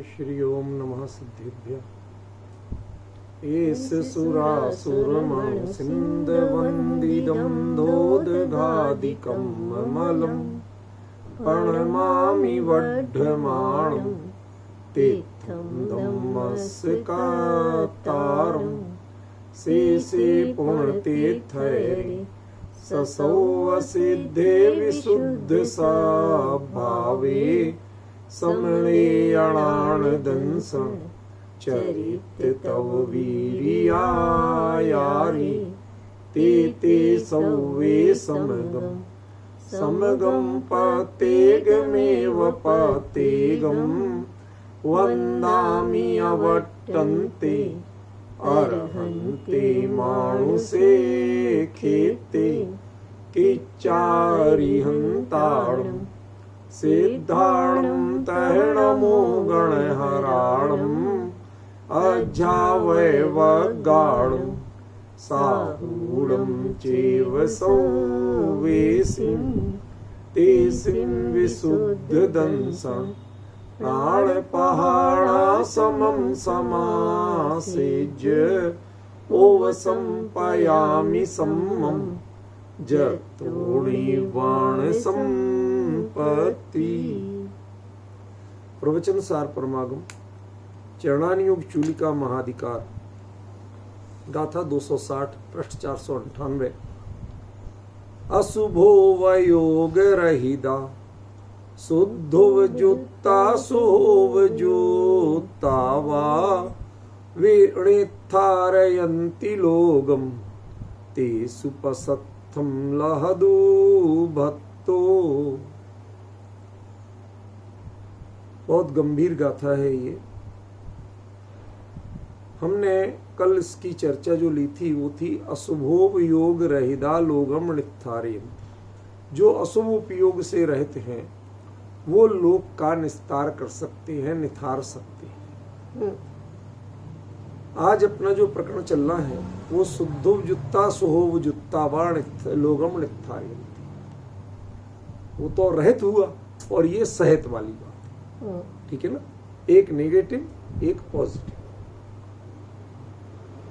श्री ओम नमः सिद्धिभ्य। एस सुरासुरमणु सिन्धवन्दिदं दोदघादिकं ममलं प्रणमामि वढ्ढमाणं तीर्थं नमस्कारं शेषे पुण्यतीर्थैरे ससौवसिद्धे विशुद्धसाभावे समणेयणानदंसं चरित तव वीर्यायारि ते सौवे समगं पतेगमेव पतेगं वन्दामि अवट्टन्ते अर्हन्ते मानुषे खेते किच्चारिहन्ताणं सिद्धाणं तैणमो गणहराणम् अजावैवगाणं साहूढं चैव सौवेशिं तेसिं विशुद्धदंसं प्राणपहाणासमं समासेज्य ओवसंपयामि सम्मं जतोणिवाणसंपत्ति। प्रवचन सार परमागम चरणानुयोग चूलिका महाधिकार गाथा 260 पृष्ठ 498। अशुभो वयोग रहिदा शुद्धोवजुत्ता सोवजुत्ता वा वीणित्थारयन्ति लोगम ते सुपसत्थं लहदो भक्तो। बहुत गंभीर गाथा है ये। हमने कल इसकी चर्चा जो ली थी वो थी अशुभोप योग रहिदा लोगम निस्तारयन्। जो अशुभ उपयोग से रहित हैं वो लोग का निस्तार कर सकते हैं, निथार सकते हैं। आज अपना जो प्रकरण चल रहा है वो शुद्धोवजुत्ता सोहोवजुत्ता वा लोगम निस्तारयन्। वो तो रहित हुआ और ये सहित वाली बात, ठीक है ना। एक नेगेटिव एक पॉजिटिव।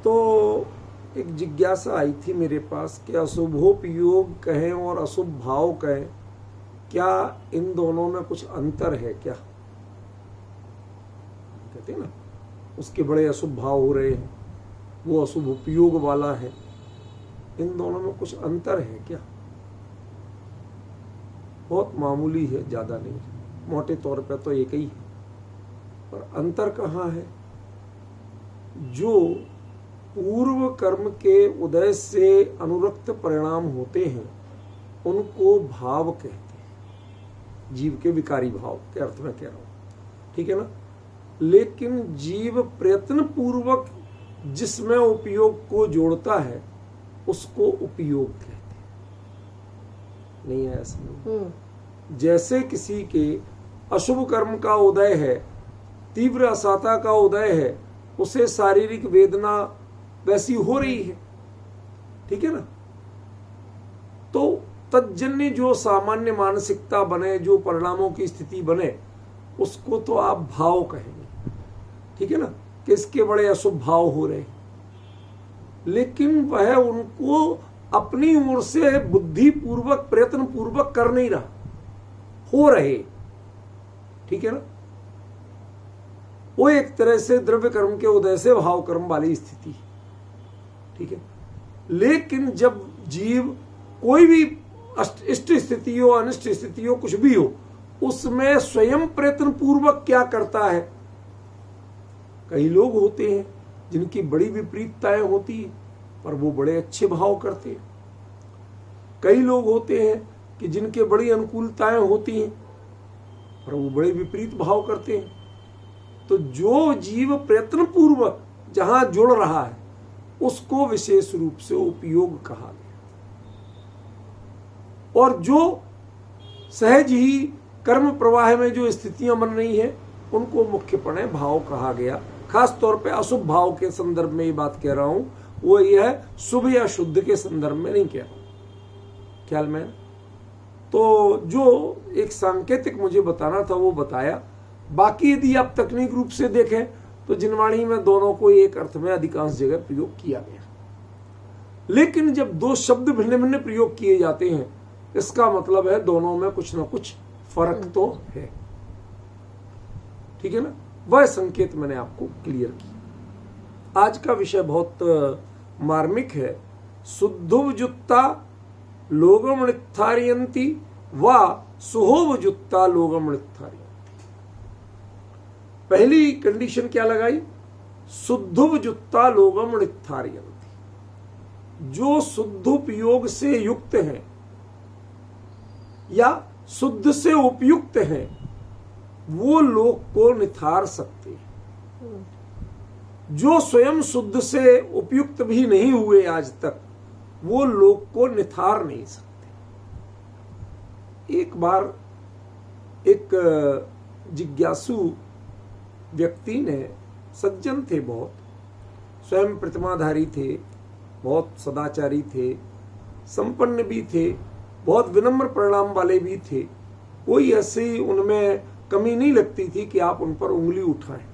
तो एक जिज्ञासा आई थी मेरे पास कि अशुभोपयोग कहें और अशुभ भाव कहें, क्या इन दोनों में कुछ अंतर है क्या? कहते हैं ना उसके बड़े अशुभ भाव हो रहे हैं, वो अशुभ उपयोग वाला है। इन दोनों में कुछ अंतर है क्या? बहुत मामूली है, ज्यादा नहीं, मोटे तौर पे तो एक ही है। पर अंतर कहाँ है? जो पूर्व कर्म के उदय से अनुरक्त परिणाम होते हैं उनको भाव कहते हैं, जीव के विकारी भाव के अर्थ में कह रहा हूं, ठीक है ना। लेकिन जीव प्रयत्न पूर्वक जिसमें उपयोग को जोड़ता है उसको उपयोग कहते हैं। नहीं है ऐसा? जैसे किसी के अशुभ कर्म का उदय है, तीव्र असाता का उदय है, उसे शारीरिक वेदना वैसी हो रही है, ठीक है ना। तो तज्जन्य जो सामान्य मानसिकता बने, जो परिणामों की स्थिति बने, उसको तो आप भाव कहेंगे, ठीक है ना, कि इसके बड़े अशुभ भाव हो रहे। लेकिन वह उनको अपनी ओर से बुद्धि पूर्वक प्रयत्न पूर्वक कर नहीं रहा, हो रहे, ठीक है ना। वो एक तरह से द्रव्य कर्म के उदय से भाव कर्म वाली स्थिति, ठीक है। लेकिन जब जीव कोई भी इष्ट स्थिति हो, अनिष्ट स्थिति हो, कुछ भी हो, उसमें स्वयं प्रयत्न पूर्वक क्या करता है। कई लोग होते हैं जिनकी बड़ी विपरीतताएं होती है पर वो बड़े अच्छे भाव करते हैं। कई लोग होते हैं कि जिनके बड़ी अनुकूलताएं होती हैं पर वो बड़े विपरीत भाव करते हैं। तो जो जीव प्रयत्न पूर्वक जहां जुड़ रहा है उसको विशेष रूप से उपयोग कहा गया, और जो सहज ही कर्म प्रवाह में जो स्थितियां बन रही हैं उनको मुख्यपणे भाव कहा गया। खास तौर पे अशुभ भाव के संदर्भ में ये बात कह रहा हूं, वो ये है शुभ या शुद्ध के संदर्भ में नहीं कह रहा हूं, ख्याल में। तो जो एक सांकेतिक मुझे बताना था वो बताया बाकी यदि आप तकनीक रूप से देखें तो जिनवाणी में दोनों को एक अर्थ में अधिकांश जगह प्रयोग किया गया। लेकिन जब दो शब्द भिन्न भिन्न प्रयोग किए जाते हैं, इसका मतलब है दोनों में कुछ ना कुछ फर्क तो है। ठीक है ना? वह संकेत मैंने आपको क्लियर किया। आज का विषय बहुत मार्मिक है। शुद्धोवजुत्ता लोगमणित्थारयन्ति व सुहोवजुत्ता लोगमणित्थारयन्ति। पहली कंडीशन क्या लगाई? शुद्धोपयुक्ता लोगमणित्थारयन्ति। जो शुद्धोपयोग से युक्त हैं या शुद्ध से उपयुक्त हैं, वो लोक को निथार सकते हैं। जो स्वयं शुद्ध से उपयुक्त भी नहीं हुए आज तक, वो लोक को निथार नहीं सकते। एक बार एक जिज्ञासु व्यक्ति ने, सज्जन थे बहुत, स्वयं प्रतिमाधारी थे, बहुत सदाचारी थे, संपन्न भी थे, बहुत विनम्र परिणाम वाले भी थे, कोई ऐसी उनमें कमी नहीं लगती थी कि आप उन पर उंगली उठाएं,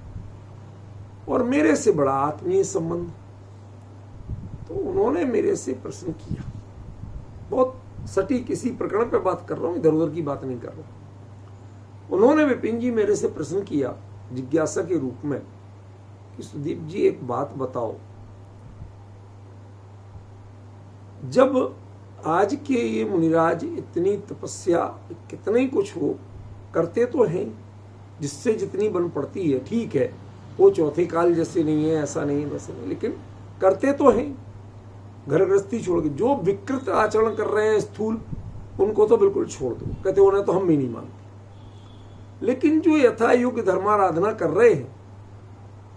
और मेरे से बड़ा आत्मीय संबंध। तो उन्होंने मेरे से प्रश्न किया, बहुत सटीक इसी प्रकरण पे बात कर रहा हूं, इधर उधर की बात नहीं कर रहा हूं। उन्होंने विपिन जी मेरे से प्रश्न किया जिज्ञासा के रूप में कि सुदीप जी एक बात बताओ, जब आज के ये मुनिराज इतनी तपस्या कितना ही कुछ हो करते तो हैं, जिससे जितनी बन पड़ती है, ठीक है, वो चौथे काल जैसे नहीं है, ऐसा नहीं है, वैसे नहीं, लेकिन करते तो हैं। घर गृहस्थी छोड़ के जो विकृत आचरण कर रहे हैं स्थूल, उनको तो बिल्कुल छोड़ दो, कहते उन्हें तो हम भी नहीं मानते। लेकिन जो यथा युग धर्माराधना कर रहे हैं,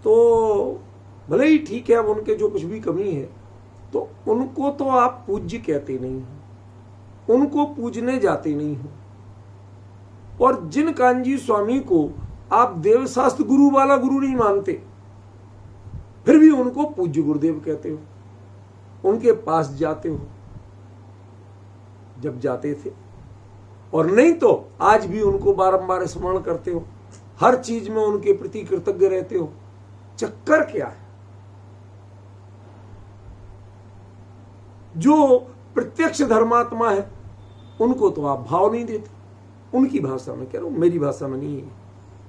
तो भले ही ठीक है, अब उनके जो कुछ भी कमी है, तो उनको तो आप पूज्य कहते नहीं हो, उनको पूजने जाते नहीं हो। और जिन कांजी स्वामी को आप देवशास्त्र गुरु वाला गुरु नहीं मानते, फिर भी उनको पूज्य गुरुदेव कहते हो, उनके पास जाते हो, जब जाते थे, और नहीं तो आज भी उनको बारंबार स्मरण करते हो, हर चीज में उनके प्रति कृतज्ञ रहते हो। चक्कर क्या है? जो प्रत्यक्ष धर्मात्मा है, उनको तो आप भाव नहीं देते, उनकी भाषा में कह रहा हूं, मेरी भाषा में नहीं है,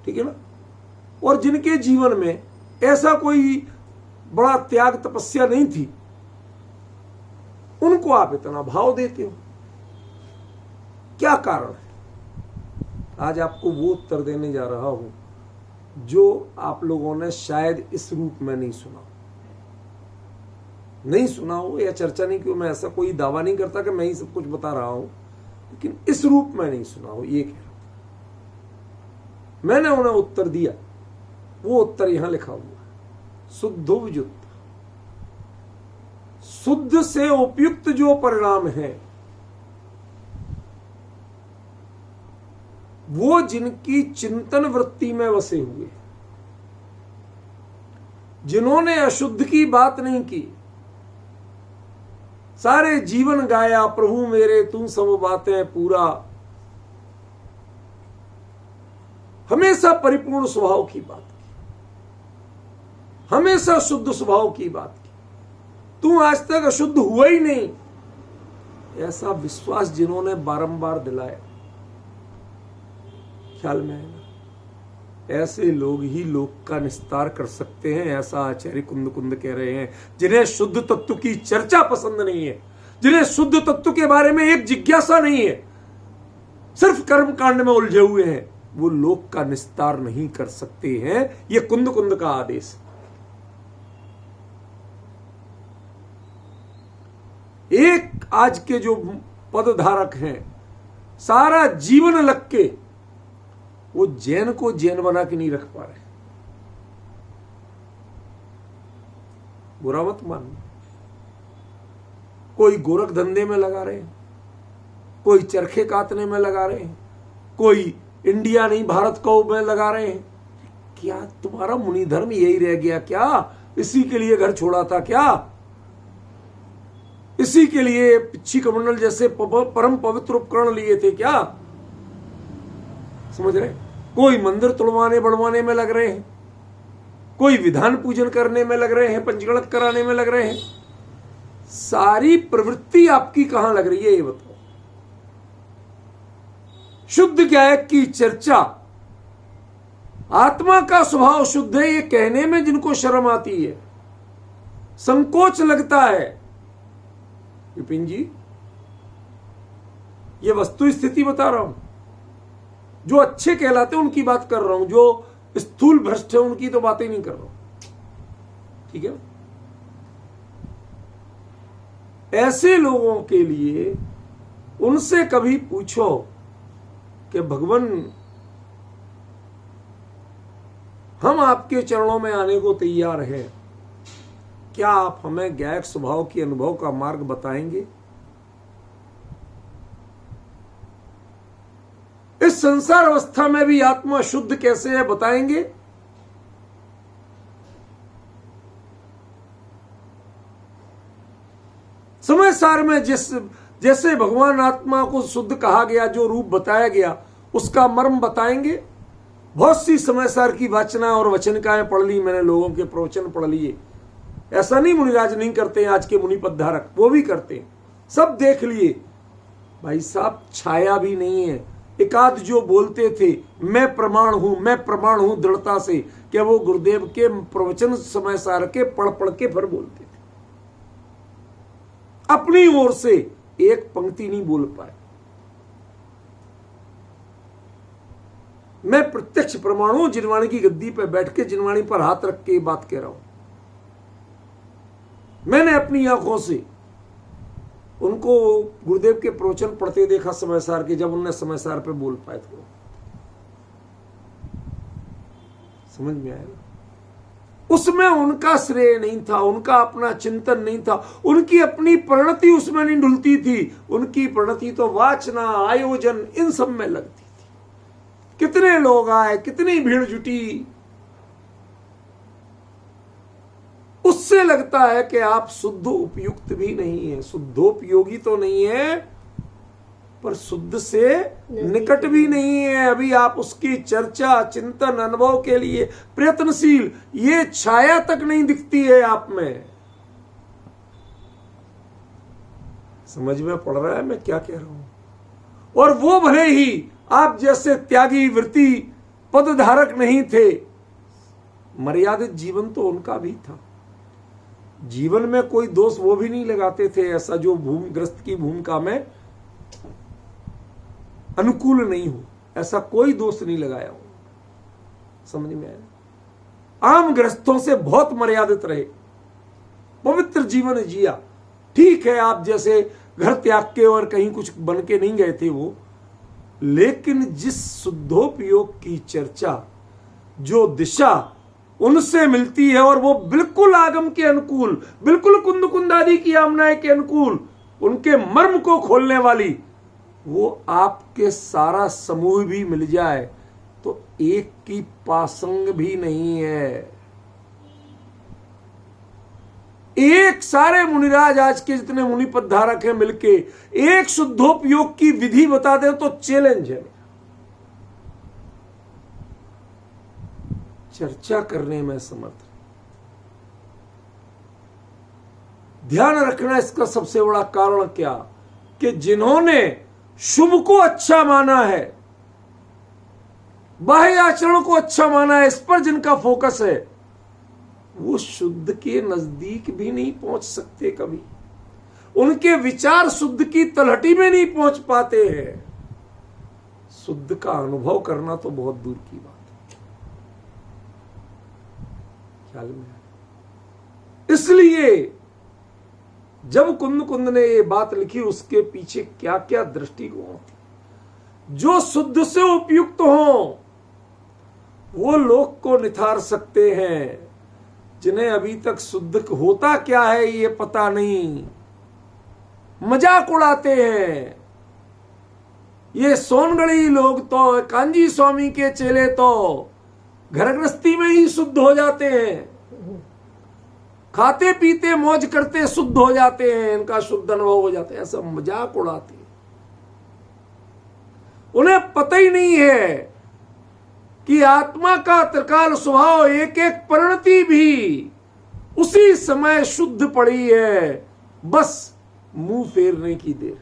ठीक है ना? और जिनके जीवन में ऐसा कोई बड़ा त्याग तपस्या नहीं थी, उनको आप इतना भाव देते हो, क्या कारण है? आज आपको वो उत्तर देने जा रहा हूं जो आप लोगों ने शायद इस रूप में नहीं सुना हो या चर्चा नहीं की। मैं ऐसा कोई दावा नहीं करता कि मैं ही सब कुछ बता रहा हूं, लेकिन इस रूप में नहीं सुना हो, ये कह रहा था। मैंने उन्हें उत्तर दिया, वो उत्तर यहां लिखा हुआ है, शुद्धोपयुक्त, शुद्ध से उपयुक्त जो परिणाम है, वो जिनकी चिंतन वृत्ति में बसे हुए, जिन्होंने अशुद्ध की बात नहीं की, सारे जीवन गाया प्रभु मेरे तू सब बातें पूरा, हमेशा परिपूर्ण स्वभाव की बात की, हमेशा शुद्ध स्वभाव की बात की, तू आज तक अशुद्ध हुआ ही नहीं, ऐसा विश्वास जिन्होंने बारंबार दिलाया, ख्याल में है ना? ऐसे लोग ही लोक का निस्तार कर सकते हैं, ऐसा आचार्य कुंद कह रहे हैं। जिन्हें शुद्ध तत्व की चर्चा पसंद नहीं है, जिन्हें शुद्ध तत्व के बारे में एक जिज्ञासा नहीं है, सिर्फ कर्म कांड में उलझे हुए हैं, वो लोक का निस्तार नहीं कर सकते हैं। ये कुंद का आदेश। एक आज के जो पदधारक हैं, सारा जीवन लग के वो जैन को जैन बना के नहीं रख पा रहे। बुरा मत मानना, कोई गोरख धंधे में लगा रहे हैं, कोई चरखे काटने में लगा रहे हैं, कोई इंडिया नहीं भारत को में लगा रहे हैं। क्या तुम्हारा मुनि धर्म यही रह गया क्या? इसी के लिए घर छोड़ा था क्या? इसी के लिए पिच्छी कमंडल जैसे परम पवित्र उपकरण लिए थे क्या? समझ रहे? कोई मंदिर तुड़वाने बढ़वाने में लग रहे हैं, कोई विधान पूजन करने में लग रहे हैं, पंचगणक कराने में लग रहे हैं। सारी प्रवृत्ति आपकी कहां लग रही है ये बताओ। शुद्ध गायक की चर्चा, आत्मा का स्वभाव शुद्ध है, ये कहने में जिनको शर्म आती है, संकोच लगता है, विपिन जी ये वस्तु स्थिति बता रहा हूं। जो अच्छे कहलाते हैं उनकी बात कर रहा हूं, जो स्थूल भ्रष्ट है उनकी तो बातें नहीं कर रहा हूं, ठीक है। ऐसे लोगों के लिए उनसे कभी पूछो कि भगवान हम आपके चरणों में आने को तैयार हैं, क्या आप हमें गायक स्वभाव की अनुभव का मार्ग बताएंगे? इस संसार अवस्था में भी आत्मा शुद्ध कैसे है बताएंगे? समय सार में जैसे भगवान आत्मा को शुद्ध कहा गया, जो रूप बताया गया उसका मर्म बताएंगे? बहुत सी समय सार की वाचना और वचनिकाएं पढ़ ली मैंने, लोगों के प्रवचन पढ़ लिए। ऐसा नहीं मुनिराज नहीं करते हैं, आज के मुनि पद्धारक वो भी करते हैं, सब देख लिए। भाई साहब छाया भी नहीं है। एकाध जो बोलते थे मैं प्रमाण हूं दृढ़ता से, क्या वो गुरुदेव के प्रवचन समय सार के पढ़ पढ़ के फिर बोलते थे, अपनी ओर से एक पंक्ति नहीं बोल पाए। मैं प्रत्यक्ष प्रमाण हूं, जिनवाणी की गद्दी पर बैठ के जिनवाणी पर हाथ रख के बात कह रहा हूं। मैंने अपनी आंखों से उनको गुरुदेव के प्रवचन पढ़ते देखा समय सार के, जब उनने समय सार पे बोल पाए थे। समझ में आया? उसमें उनका श्रेय नहीं था, उनका अपना चिंतन नहीं था, उनकी अपनी परिणति उसमें नहीं ढुलती थी। उनकी परिणति तो वाचना, आयोजन, इन सब में लगती थी। कितने लोग आए, कितनी भीड़ जुटी, उससे लगता है कि आप शुद्ध उपयुक्त भी नहीं है, शुद्धोपयोगी तो नहीं है, पर शुद्ध से निकट भी नहीं है। अभी आप उसकी चर्चा, चिंतन, अनुभव के लिए प्रयत्नशील, ये छाया तक नहीं दिखती है आप में। समझ में पड़ रहा है मैं क्या कह रहा हूं? और वो भले ही आप जैसे त्यागी वृत्ति पदधारक नहीं थे, मर्यादित जीवन तो उनका भी था। जीवन में कोई दोष वो भी नहीं लगाते थे ऐसा जो भूमिग्रस्त की भूमिका में अनुकूल नहीं हो, ऐसा कोई दोष नहीं लगाया हो। समझ में आया? आम ग्रस्तों से बहुत मर्यादित रहे, पवित्र जीवन जिया। ठीक है आप जैसे घर त्याग के और कहीं कुछ बन के नहीं गए थे वो, लेकिन जिस शुद्धोपयोग की चर्चा, जो दिशा उनसे मिलती है, और वो बिल्कुल आगम के अनुकूल, बिल्कुल कुंद कुंदादि की आमनाएं के अनुकूल, उनके मर्म को खोलने वाली, वो आपके सारा समूह भी मिल जाए तो एक की पासंग भी नहीं है। एक सारे मुनिराज आज के जितने मुनि पद्धारक हैं मिलके एक शुद्धोपयोग की विधि बता दें तो चैलेंज है। चर्चा करने में समर्थ। ध्यान रखना इसका सबसे बड़ा कारण क्या, कि जिन्होंने शुभ को अच्छा माना है, बाह्य आचरण को अच्छा माना है, इस पर जिनका फोकस है, वो शुद्ध के नजदीक भी नहीं पहुंच सकते कभी। उनके विचार शुद्ध की तलहटी में नहीं पहुंच पाते हैं। शुद्ध का अनुभव करना तो बहुत दूर की बात है। ख्याल में? इसलिए जब कुंद कुंद ने ये बात लिखी, उसके पीछे क्या क्या दृष्टिकोण थी। जो शुद्ध से उपयुक्त हो वो लोक को निथार सकते हैं, जिन्हें अभी तक शुद्ध होता क्या है ये पता नहीं, मजाक उड़ाते हैं। ये सोनगढ़ी लोग तो, कांजी स्वामी के चेले तो घर गृहस्थी में ही शुद्ध हो जाते हैं, खाते पीते मौज करते शुद्ध हो जाते हैं, इनका शुद्ध अनुभव हो जाता है, ऐसा मजाक उड़ाते हैं। उन्हें पता ही नहीं है कि आत्मा का त्रिकाल स्वभाव एक एक परिणति भी उसी समय शुद्ध पड़ी है, बस मुंह फेरने की देर,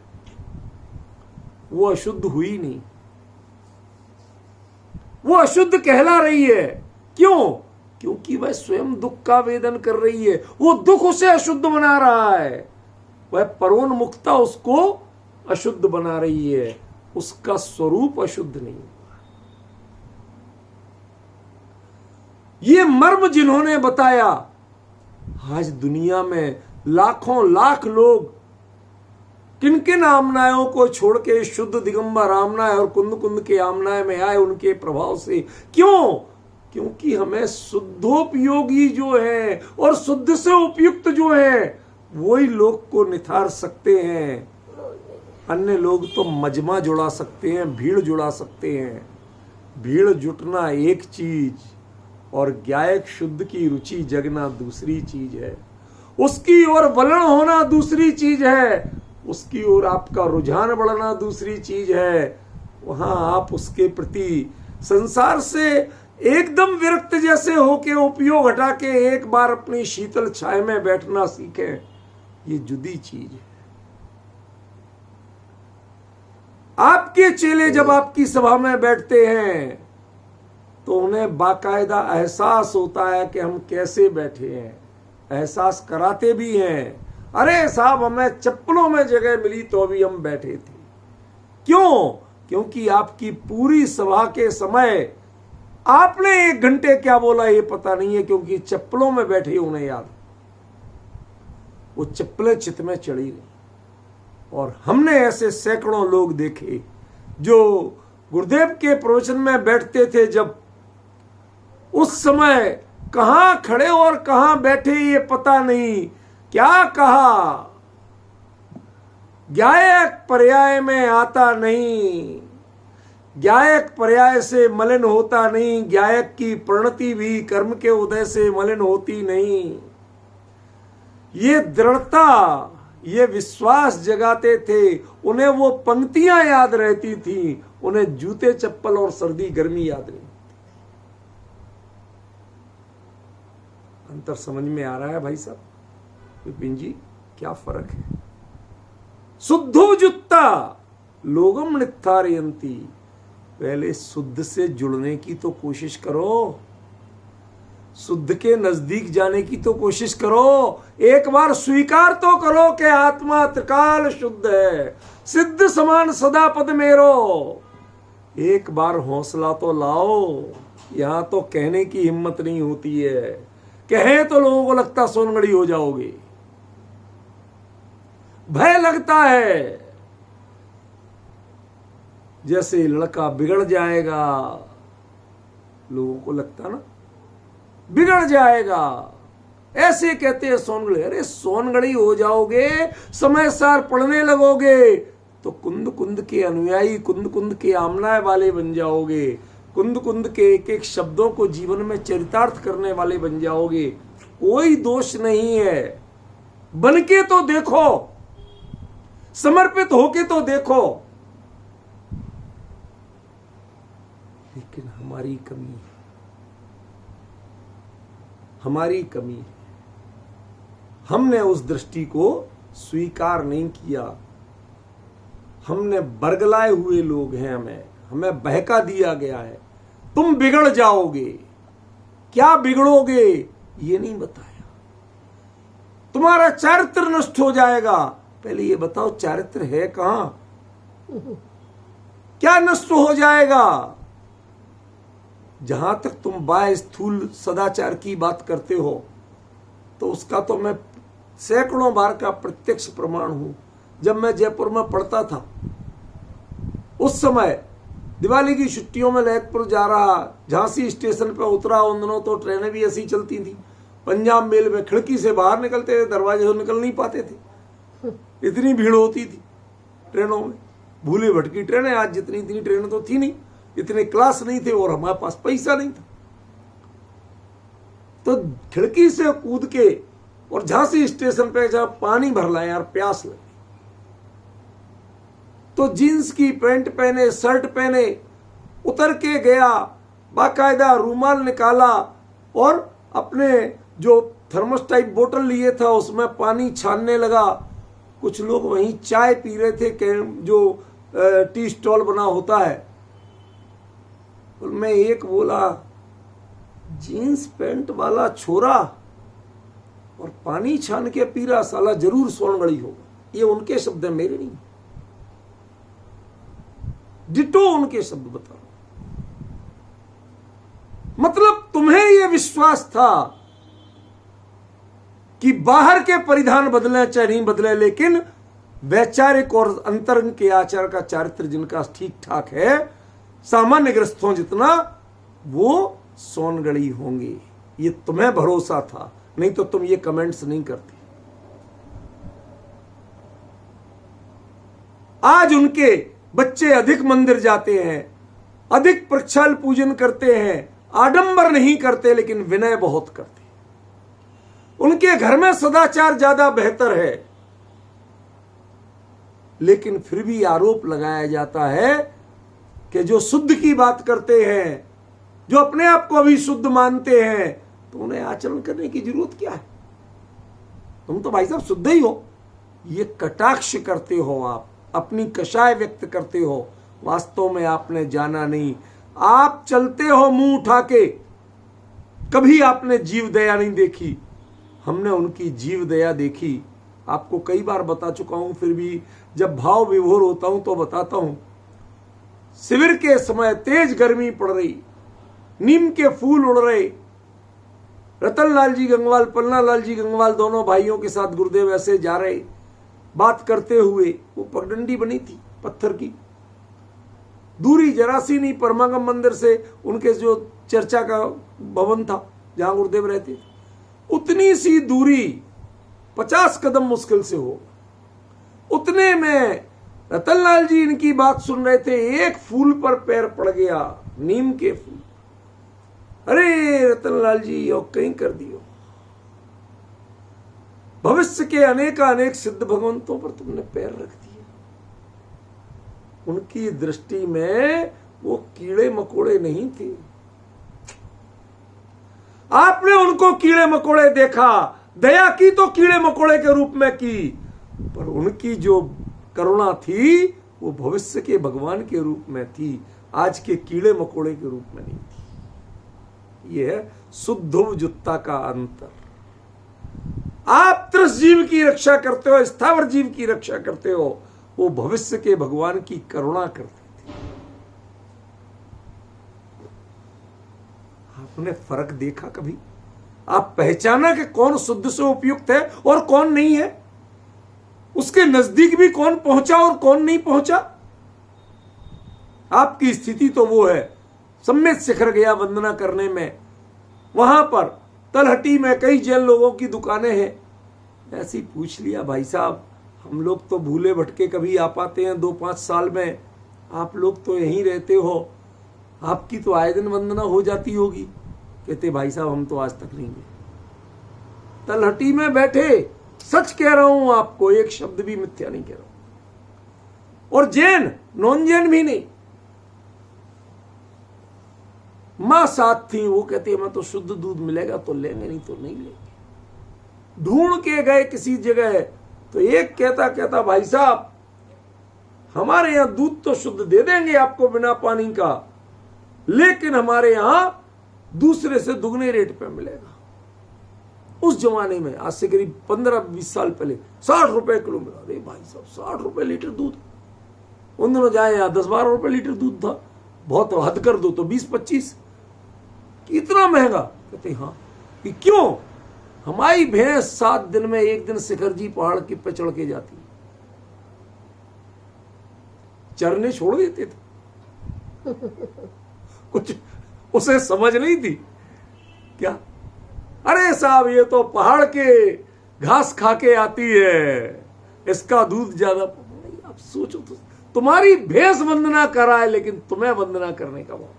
वो अशुद्ध हुई नहीं, वो अशुद्ध कहला रही है। क्यों? क्योंकि वह स्वयं दुख का वेदन कर रही है, वो दुख उसे अशुद्ध बना रहा है, वह परोन्मुखता उसको अशुद्ध बना रही है, उसका स्वरूप अशुद्ध नहीं। ये मर्म जिन्होंने बताया, आज दुनिया में लाखों लाख लोग किन किन आमनायों को छोड़ के शुद्ध दिगंबर आमनाय और कुंद कुंद के आमनाय में आए उनके प्रभाव से। क्यों? क्योंकि हमें शुद्धोपयोगी जो है और शुद्ध से उपयुक्त जो है वही लोग को निथार सकते हैं। अन्य लोग तो मजमा जुड़ा सकते हैं, भीड़ जुड़ा सकते हैं। भीड़ जुटना एक चीज और गायक शुद्ध की रुचि जगना दूसरी चीज है, उसकी ओर वलन होना दूसरी चीज है, उसकी ओर आपका रुझान बढ़ना दूसरी चीज है। वहां आप उसके प्रति संसार से एकदम विरक्त जैसे होके उपयोग हटा के एक बार अपनी शीतल छाया में बैठना सीखें, ये जुदी चीज है। आपके चेले जब आपकी सभा में बैठते हैं तो उन्हें बाकायदा एहसास होता है कि हम कैसे बैठे हैं, एहसास कराते भी हैं। अरे साहब, हमें चप्पलों में जगह मिली तो भी हम बैठे थे। क्यों? क्योंकि आपकी पूरी सभा के समय आपने 1 घंटे क्या बोला ये पता नहीं है, क्योंकि चप्पलों में बैठे उन्हें याद, वो चप्पलें चित्त में चढ़ी नहीं। और हमने ऐसे सैकड़ों लोग देखे जो गुरुदेव के प्रवचन में बैठते थे, जब उस समय कहां खड़े और कहां बैठे ये पता नहीं, क्या कहा, गायक पर्याय में आता नहीं, गायक पर्याय से मलिन होता नहीं, गायक की परिणति भी कर्म के उदय से मलिन होती नहीं। ये दृढ़ता, ये विश्वास जगाते थे। उन्हें वो पंक्तियां याद रहती थी, उन्हें जूते चप्पल और सर्दी गर्मी याद नहीं। अंतर समझ में आ रहा है भाई साहब? विपिन जी, क्या फर्क है? शुद्धो जुत्ता लोगम नित्थारयंती। पहले शुद्ध से जुड़ने की तो कोशिश करो, शुद्ध के नजदीक जाने की तो कोशिश करो। एक बार स्वीकार तो करो कि आत्मा त्रिकाल शुद्ध है, सिद्ध समान सदा पद मेरो। एक बार हौसला तो लाओ। यहां तो कहने की हिम्मत नहीं होती है, कहे तो लोगों को लगता सोनगढ़ी हो जाओगे, भय लगता है जैसे लड़का बिगड़ जाएगा, लोगों को लगता ना बिगड़ जाएगा, ऐसे कहते हैं सोनगढ़ी। अरे सोनगढ़ी हो जाओगे, समय सार पढ़ने लगोगे तो कुंद कुंद के अनुयायी, कुंद कुंद के आमनाय वाले बन जाओगे, कुंद कुंद के एक एक शब्दों को जीवन में चरितार्थ करने वाले बन जाओगे। कोई दोष नहीं है, बन के तो देखो, समर्पित होके तो देखो। लेकिन हमारी कमी है, हमारी कमी है, हमने उस दृष्टि को स्वीकार नहीं किया। हमने बरगलाए हुए लोग हैं, हमें बहका दिया गया है। तुम बिगड़ जाओगे, क्या बिगड़ोगे ये नहीं बताया। तुम्हारा चारित्र नष्ट हो जाएगा। पहले ये बताओ चारित्र है कहां? क्या नष्ट हो जाएगा? जहां तक तुम बाह्य स्थूल सदाचार की बात करते हो तो उसका तो मैं सैकड़ों बार का प्रत्यक्ष प्रमाण हूं। जब मैं जयपुर में पढ़ता था उस समय दिवाली की छुट्टियों में ललितपुर जा रहा, झांसी स्टेशन पर उतरा। उन दिनों तो ट्रेनें भी ऐसी चलती थी, पंजाब मेल में खिड़की से बाहर निकलते थे, दरवाजे से निकल नहीं पाते थे, इतनी भीड़ होती थी ट्रेनों में। भूले भटकी ट्रेनें, आज जितनी इतनी ट्रेनें तो थी नहीं, इतने क्लास नहीं थे और हमारे पास पैसा नहीं था। तो खिड़की से कूद के और झांसी स्टेशन पे जब पानी भर लाए यार, प्यास लगी, तो जीन्स की पैंट पहने, शर्ट पहने उतर के गया। बाकायदा रूमाल निकाला और अपने जो थर्मस टाइप बोतल लिए था उसमें पानी छानने लगा। कुछ लोग वहीं चाय पी रहे थे, जो टी स्टॉल बना होता है। और मैं एक बोला, जीन्स पैंट वाला छोरा और पानी छान के पी रहा, साला जरूर सोनगढ़ी होगा। ये उनके शब्द हैं, मेरे नहीं, डिटो उनके शब्द बता। मतलब तुम्हें यह विश्वास था कि बाहर के परिधान बदले चाहे नहीं बदले, लेकिन वैचारिक और अंतरंग के आचार का चारित्र जिनका ठीक ठाक है, सामान्य ग्रस्तों जितना, वो सोनगढ़ी होंगे। ये तुम्हें भरोसा था, नहीं तो तुम ये कमेंट्स नहीं करते। आज उनके बच्चे अधिक मंदिर जाते हैं, अधिक प्रक्षाल पूजन करते हैं, आडंबर नहीं करते लेकिन विनय बहुत करते। उनके घर में सदाचार ज्यादा बेहतर है, लेकिन फिर भी आरोप लगाया जाता है कि जो शुद्ध की बात करते हैं, जो अपने आप को अभी शुद्ध मानते हैं, तो उन्हें आचरण करने की जरूरत क्या है? तुम तो भाई साहब शुद्ध ही हो। ये कटाक्ष करते हो, आप अपनी कषाय व्यक्त करते हो, वास्तव में आपने जाना नहीं। आप चलते हो मुंह उठा के, कभी आपने जीव दया नहीं देखी। हमने उनकी जीव दया देखी। आपको कई बार बता चुका हूं, फिर भी जब भाव विभोर होता हूं तो बताता हूं। शिविर के समय तेज गर्मी पड़ रही, नीम के फूल उड़ रहे, रतन लाल जी गंगवाल, पन्ना लाल जी गंगवाल दोनों भाइयों के साथ गुरुदेव ऐसे जा रहे, बात करते हुए। वो पगडंडी बनी थी पत्थर की, दूरी जरा सी नहीं परमागम मंदिर से उनके जो चर्चा का भवन था जहां गुरुदेव रहते, उतनी सी दूरी 50 कदम मुश्किल से हो। उतने में रतनलाल जी इनकी बात सुन रहे थे, एक फूल पर पैर पड़ गया, नीम के फूल। अरे रतनलाल जी यो कहीं कर दियो, भविष्य के अनेक सिद्ध भगवंतों पर तुमने पैर रख दिया। उनकी दृष्टि में वो कीड़े मकोड़े नहीं थे। आपने उनको कीड़े मकोड़े देखा, दया की तो कीड़े मकोड़े के रूप में की, पर उनकी जो करुणा थी वो भविष्य के भगवान के रूप में थी, आज के कीड़े मकोड़े के रूप में नहीं थी। यह है शुद्ध जुत्ता का अंतर। आप त्रस जीव की रक्षा करते हो, स्थावर जीव की रक्षा करते हो, वो भविष्य के भगवान की करुणा करते थे। आपने फर्क देखा कभी? आप पहचाना कि कौन शुद्ध से उपयुक्त है और कौन नहीं है? उसके नजदीक भी कौन पहुंचा और कौन नहीं पहुंचा? आपकी स्थिति तो वो है, सम्यक शिखर गया वंदना करने में, वहां पर तलहटी में कई जैन लोगों की दुकानें हैं। ऐसे ही पूछ लिया, भाई साहब हम लोग तो भूले भटके कभी आ पाते हैं 2-5 साल में, आप लोग तो यहीं रहते हो, आपकी तो आए दिन वंदना हो जाती होगी। कहते भाई साहब हम तो आज तक नहीं गए। तलहटी में बैठे, सच कह रहा हूं आपको, एक शब्द भी मिथ्या नहीं कह रहा हूं। और जैन, नॉन जैन भी नहीं, मां साथ थी, वो कहती है मैं तो शुद्ध दूध मिलेगा तो लेंगे, नहीं तो नहीं लेंगे। ढूंढ के गए किसी जगह, तो एक कहता भाई साहब हमारे यहां दूध तो शुद्ध दे देंगे आपको बिना पानी का, लेकिन हमारे यहां दूसरे से दुगने रेट पे मिलेगा। उस जमाने में आज से करीब 15-20 साल पहले 60 रुपए किलो मिला। अरे भाई साहब 60 रुपए लीटर दूध, उन दिनों जाए यहाँ 10-12 रुपए लीटर दूध था, बहुत हद कर दो तो 20-25, इतना महंगा। कहते हाँ, कि क्यों? हमारी भैंस 7 दिन में एक दिन शिखर जी पहाड़ की पे चढ़ के जाती, चरने छोड़ देते थे। कुछ उसे समझ नहीं थी क्या? अरे साहब ये तो पहाड़ के घास खा के आती है, इसका दूध ज्यादा। आप सोचो तो, तुम्हारी भैंस वंदना कराए लेकिन तुम्हें वंदना करने का मौका।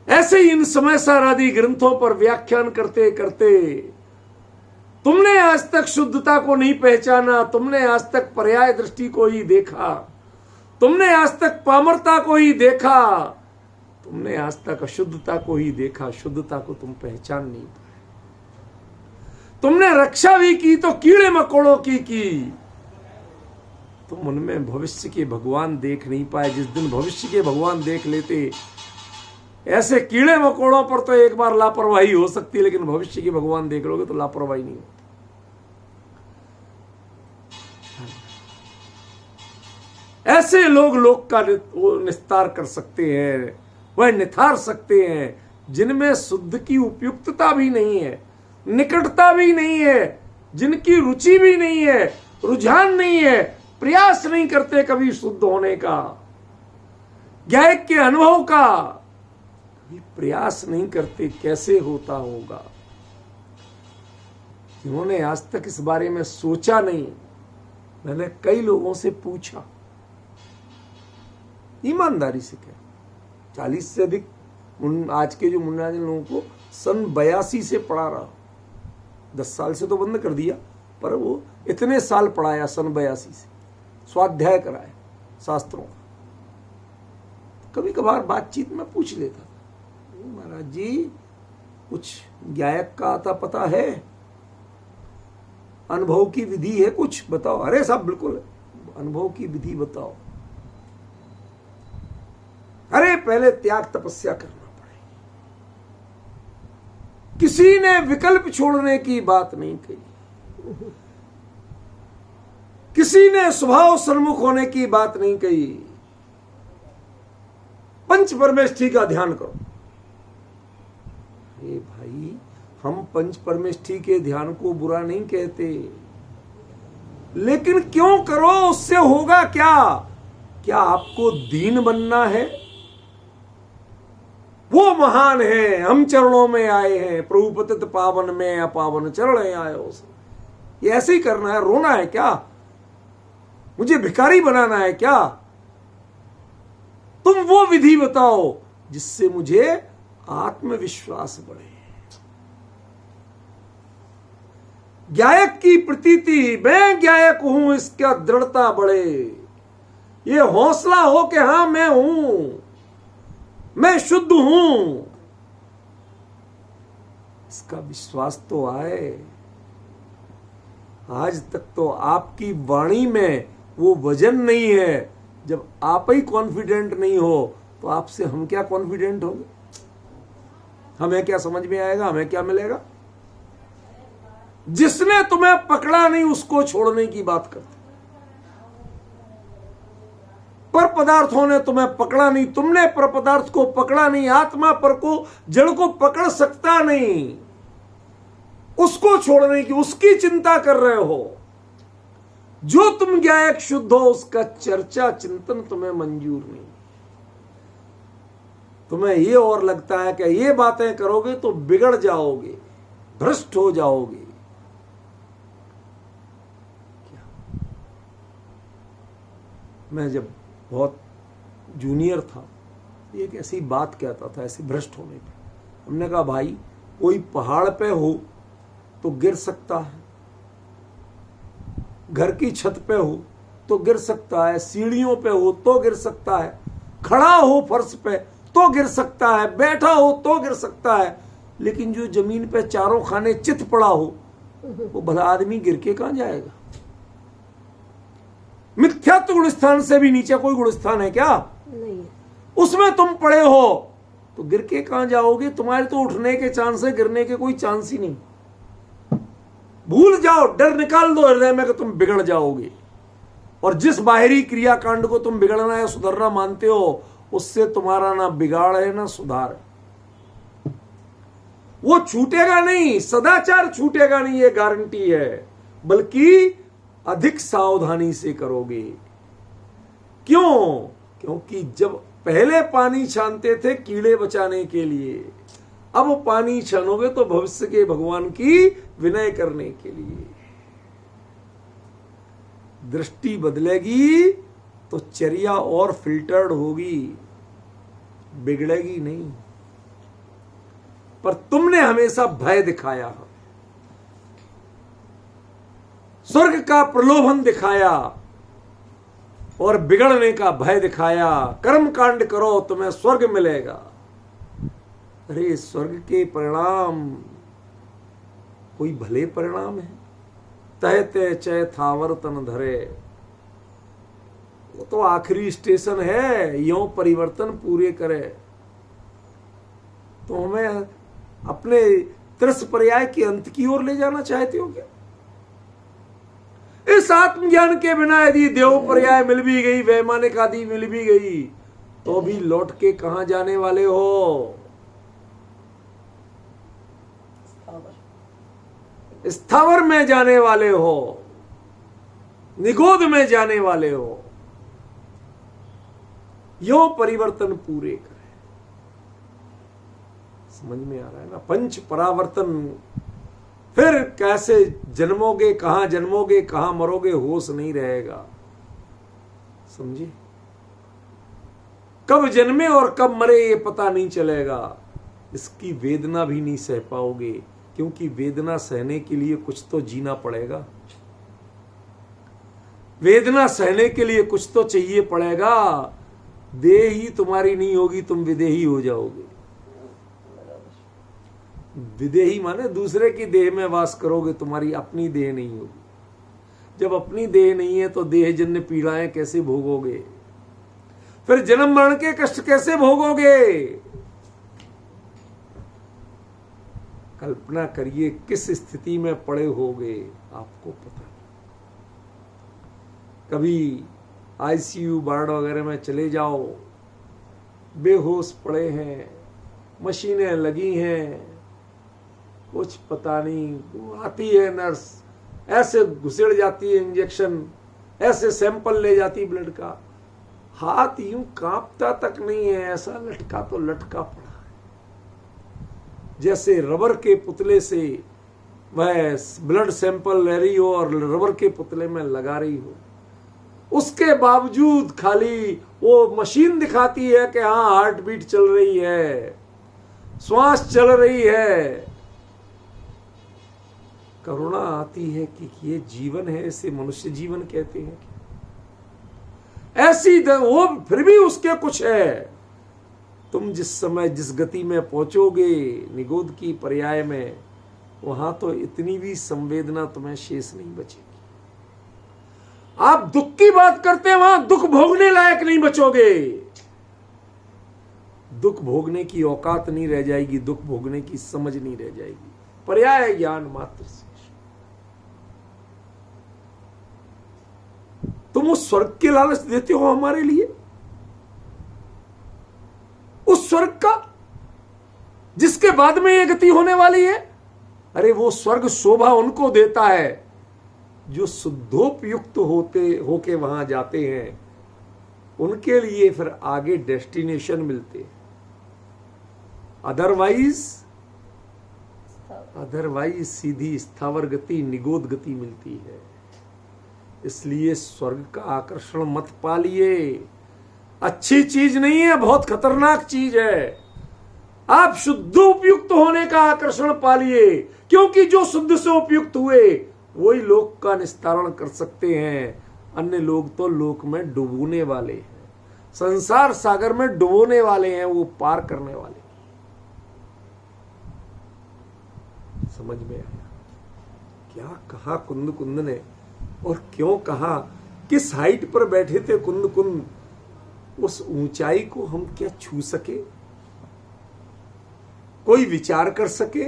ऐसे ही इन समय सार आदि ग्रंथों पर व्याख्यान करते करते तुमने आज तक शुद्धता को नहीं पहचाना, तुमने आज तक पर्याय दृष्टि को ही देखा। तुमने आज तक पामरता को ही देखा, तुमने आज तक अशुद्धता को ही देखा, शुद्धता को तुम पहचान नहीं पाए। तुमने रक्षा भी की तो कीड़े मकोड़ों की तुम उनमें भविष्य के भगवान देख नहीं पाए। जिस दिन भविष्य के भगवान देख लेते, ऐसे कीड़े मकोड़ों पर तो एक बार लापरवाही हो सकती है, लेकिन भविष्य के भगवान देख लोगे तो लापरवाही नहीं होती। ऐसे लोग लोक का निस्तार कर सकते हैं, वह निथार सकते हैं जिनमें शुद्ध की उपयुक्तता भी नहीं है, निकटता भी नहीं है, जिनकी रुचि भी नहीं है, रुझान नहीं है, प्रयास नहीं करते कभी शुद्ध होने का, ज्ञायक के अनुभव का कभी प्रयास नहीं करते, कैसे होता होगा। जिन्होंने आज तक इस बारे में सोचा नहीं, मैंने कई लोगों से पूछा, ईमानदारी से कह, 40 से अधिक आज के जो मुन्नाजिम लोगों को सन 82 से पढ़ा रहा, 10 साल से तो बंद कर दिया, पर वो इतने साल पढ़ाया, सन 82 से स्वाध्याय कराया शास्त्रों का। कभी कभार बातचीत में पूछ लेता, महाराज जी कुछ ज्ञायक का आता पता है, अनुभव की विधि है कुछ बताओ। अरे साहब बिल्कुल, अनुभव की विधि बताओ। अरे पहले त्याग तपस्या करना पड़ेगी। किसी ने विकल्प छोड़ने की बात नहीं कही, किसी ने स्वभाव सन्मुख होने की बात नहीं कही। पंच परमेष्ठी का ध्यान करो। अरे भाई, हम पंच परमेष्ठी के ध्यान को बुरा नहीं कहते, लेकिन क्यों करो, उससे होगा क्या? क्या आपको दीन बनना है? वो महान है, हम चरणों में आए हैं, प्रभु पतित पावन में अपावन चरण आए हो। ये ऐसे ही करना है? रोना है क्या? मुझे भिखारी बनाना है क्या? तुम वो विधि बताओ जिससे मुझे आत्मविश्वास बढ़े, ज्ञायक की प्रतीति, मैं ज्ञायक हूं, इसका दृढ़ता बढ़े, ये हौसला हो कि हां मैं हूं, मैं शुद्ध हूं, इसका विश्वास तो आए। आज तक तो आपकी वाणी में वो वजन नहीं है। जब आप ही कॉन्फिडेंट नहीं हो तो आपसे हम क्या कॉन्फिडेंट होंगे? हमें क्या समझ में आएगा? हमें क्या मिलेगा? जिसने तुम्हें पकड़ा नहीं उसको छोड़ने की बात करते, पर पदार्थों ने तुम्हें पकड़ा नहीं, तुमने पर पदार्थ को पकड़ा नहीं, आत्मा पर को, जड़ को पकड़ सकता नहीं, उसको छोड़ने की, उसकी चिंता कर रहे हो। जो तुम ज्ञायक शुद्ध हो उसका चर्चा चिंतन तुम्हें मंजूर नहीं। तुम्हें ये और लगता है कि ये बातें करोगे तो बिगड़ जाओगे, भ्रष्ट हो जाओगे। मैं जब बहुत जूनियर था, एक ऐसी बात कहता था, ऐसे भ्रष्ट होने पे। हमने कहा भाई, कोई पहाड़ पे हो तो गिर सकता है, घर की छत पे हो तो गिर सकता है, सीढ़ियों पे हो तो गिर सकता है, खड़ा हो फर्श पे तो गिर सकता है, बैठा हो तो गिर सकता है, लेकिन जो जमीन पे चारों खाने चित पड़ा हो वो भला आदमी गिर के कहां जाएगा? मिथ्यात्व गुणस्थान से भी नीचे कोई गुणस्थान है क्या? नहीं। उसमें तुम पड़े हो तो गिर के कहां जाओगे? तुम्हारे तो उठने के चांस है, गिरने के कोई चांस ही नहीं। भूल जाओ, डर निकाल दो हृदय में कि तुम बिगड़ जाओगे। और जिस बाहरी क्रियाकांड को तुम बिगड़ना या सुधरना मानते हो, उससे तुम्हारा ना बिगाड़ है ना सुधार है। वो छूटेगा नहीं, सदाचार छूटेगा नहीं, ये गारंटी है, बल्कि अधिक सावधानी से करोगे। क्यों? क्योंकि जब पहले पानी छानते थे कीड़े बचाने के लिए, अब पानी छानोगे तो भविष्य के भगवान की विनय करने के लिए। दृष्टि बदलेगी तो चर्या और फिल्टर्ड होगी, बिगड़ेगी नहीं। पर तुमने हमेशा भय दिखाया, स्वर्ग का प्रलोभन दिखाया, और बिगड़ने का भय दिखाया। कर्म कांड करो तुम्हें स्वर्ग मिलेगा। अरे स्वर्ग के परिणाम कोई भले परिणाम है? तय तय चय थावर तन धरे, वो तो आखिरी स्टेशन है। यो परिवर्तन पूरे करे। तो हमें अपने त्रिस पर्याय के अंत की ओर ले जाना चाहते हो क्या? इस आत्मज्ञान के बिना यदि देव पर्याय मिल भी गई, वैमानिक आदि मिल भी गई, तो भी लौट के कहां जाने वाले हो? स्थावर में जाने वाले हो, निगोद में जाने वाले हो। यो परिवर्तन पूरे करे। समझ में आ रहा है ना? पंच परावर्तन। फिर कैसे जन्मोगे, कहां मरोगे, होश नहीं रहेगा। समझे? कब जन्मे और कब मरे ये पता नहीं चलेगा। इसकी वेदना भी नहीं सह पाओगे, क्योंकि वेदना सहने के लिए कुछ तो जीना पड़ेगा। वेदना सहने के लिए कुछ तो चाहिए पड़ेगा। देह ही तुम्हारी नहीं होगी, तुम विदेही हो जाओगे। विदेही माने दूसरे की देह में वास करोगे, तुम्हारी अपनी देह नहीं होगी। जब अपनी देह नहीं है तो देहजन्य पीड़ाएं कैसे भोगोगे? फिर जन्म मरण के कष्ट कैसे भोगोगे? कल्पना करिए किस स्थिति में पड़े होगे, आपको पता नहीं। कभी आईसीयू वार्ड वगैरह में चले जाओ, बेहोश पड़े हैं, मशीनें लगी हैं, कुछ पता नहीं। आती है नर्स, ऐसे घुसेड़ जाती है इंजेक्शन, ऐसे सैंपल ले जाती ब्लड का, हाथ यूं कांपता तक नहीं है, ऐसा लटका तो लटका पड़ा है, जैसे रबर के पुतले से वह ब्लड सैंपल ले रही हो और रबर के पुतले में लगा रही हो। उसके बावजूद खाली वो मशीन दिखाती है कि हाँ हार्ट बीट चल रही है, श्वास चल रही है। करुणा आती है कि ये जीवन है, इसे मनुष्य जीवन कहते हैं। ऐसी वो फिर भी उसके कुछ है। तुम जिस समय जिस गति में पहुंचोगे निगोद की पर्याय में, वहां तो इतनी भी संवेदना तुम्हें शेष नहीं बचेगी। आप दुख की बात करते हैं, वहां दुख भोगने लायक नहीं बचोगे। दुख भोगने की औकात नहीं रह जाएगी, दुख भोगने की समझ नहीं रह जाएगी। पर्याय ज्ञान मात्र से तुम उस स्वर्ग के लालच देते हो हमारे लिए, उस स्वर्ग का जिसके बाद में यह गति होने वाली है। अरे वो स्वर्ग शोभा उनको देता है जो शुद्धोपयुक्त होके वहां जाते हैं। उनके लिए फिर आगे डेस्टिनेशन मिलते हैं। अदरवाइज सीधी स्थावर गति, निगोद गति मिलती है। इसलिए स्वर्ग का आकर्षण मत पालिए। अच्छी चीज नहीं है, बहुत खतरनाक चीज है। आप शुद्ध उपयुक्त होने का आकर्षण पालिए, क्योंकि जो शुद्ध से उपयुक्त हुए वही लोक का निस्तारण कर सकते हैं। अन्य लोग तो लोक में डुबोने वाले हैं, संसार सागर में डुबोने वाले हैं, वो पार करने वाले। समझ में आया क्या कहा कुंद कुंद ने, और क्यों कहा? किस हाइट पर बैठे थे कुंद कुंद, उस ऊंचाई को हम क्या छू सके? कोई विचार कर सके?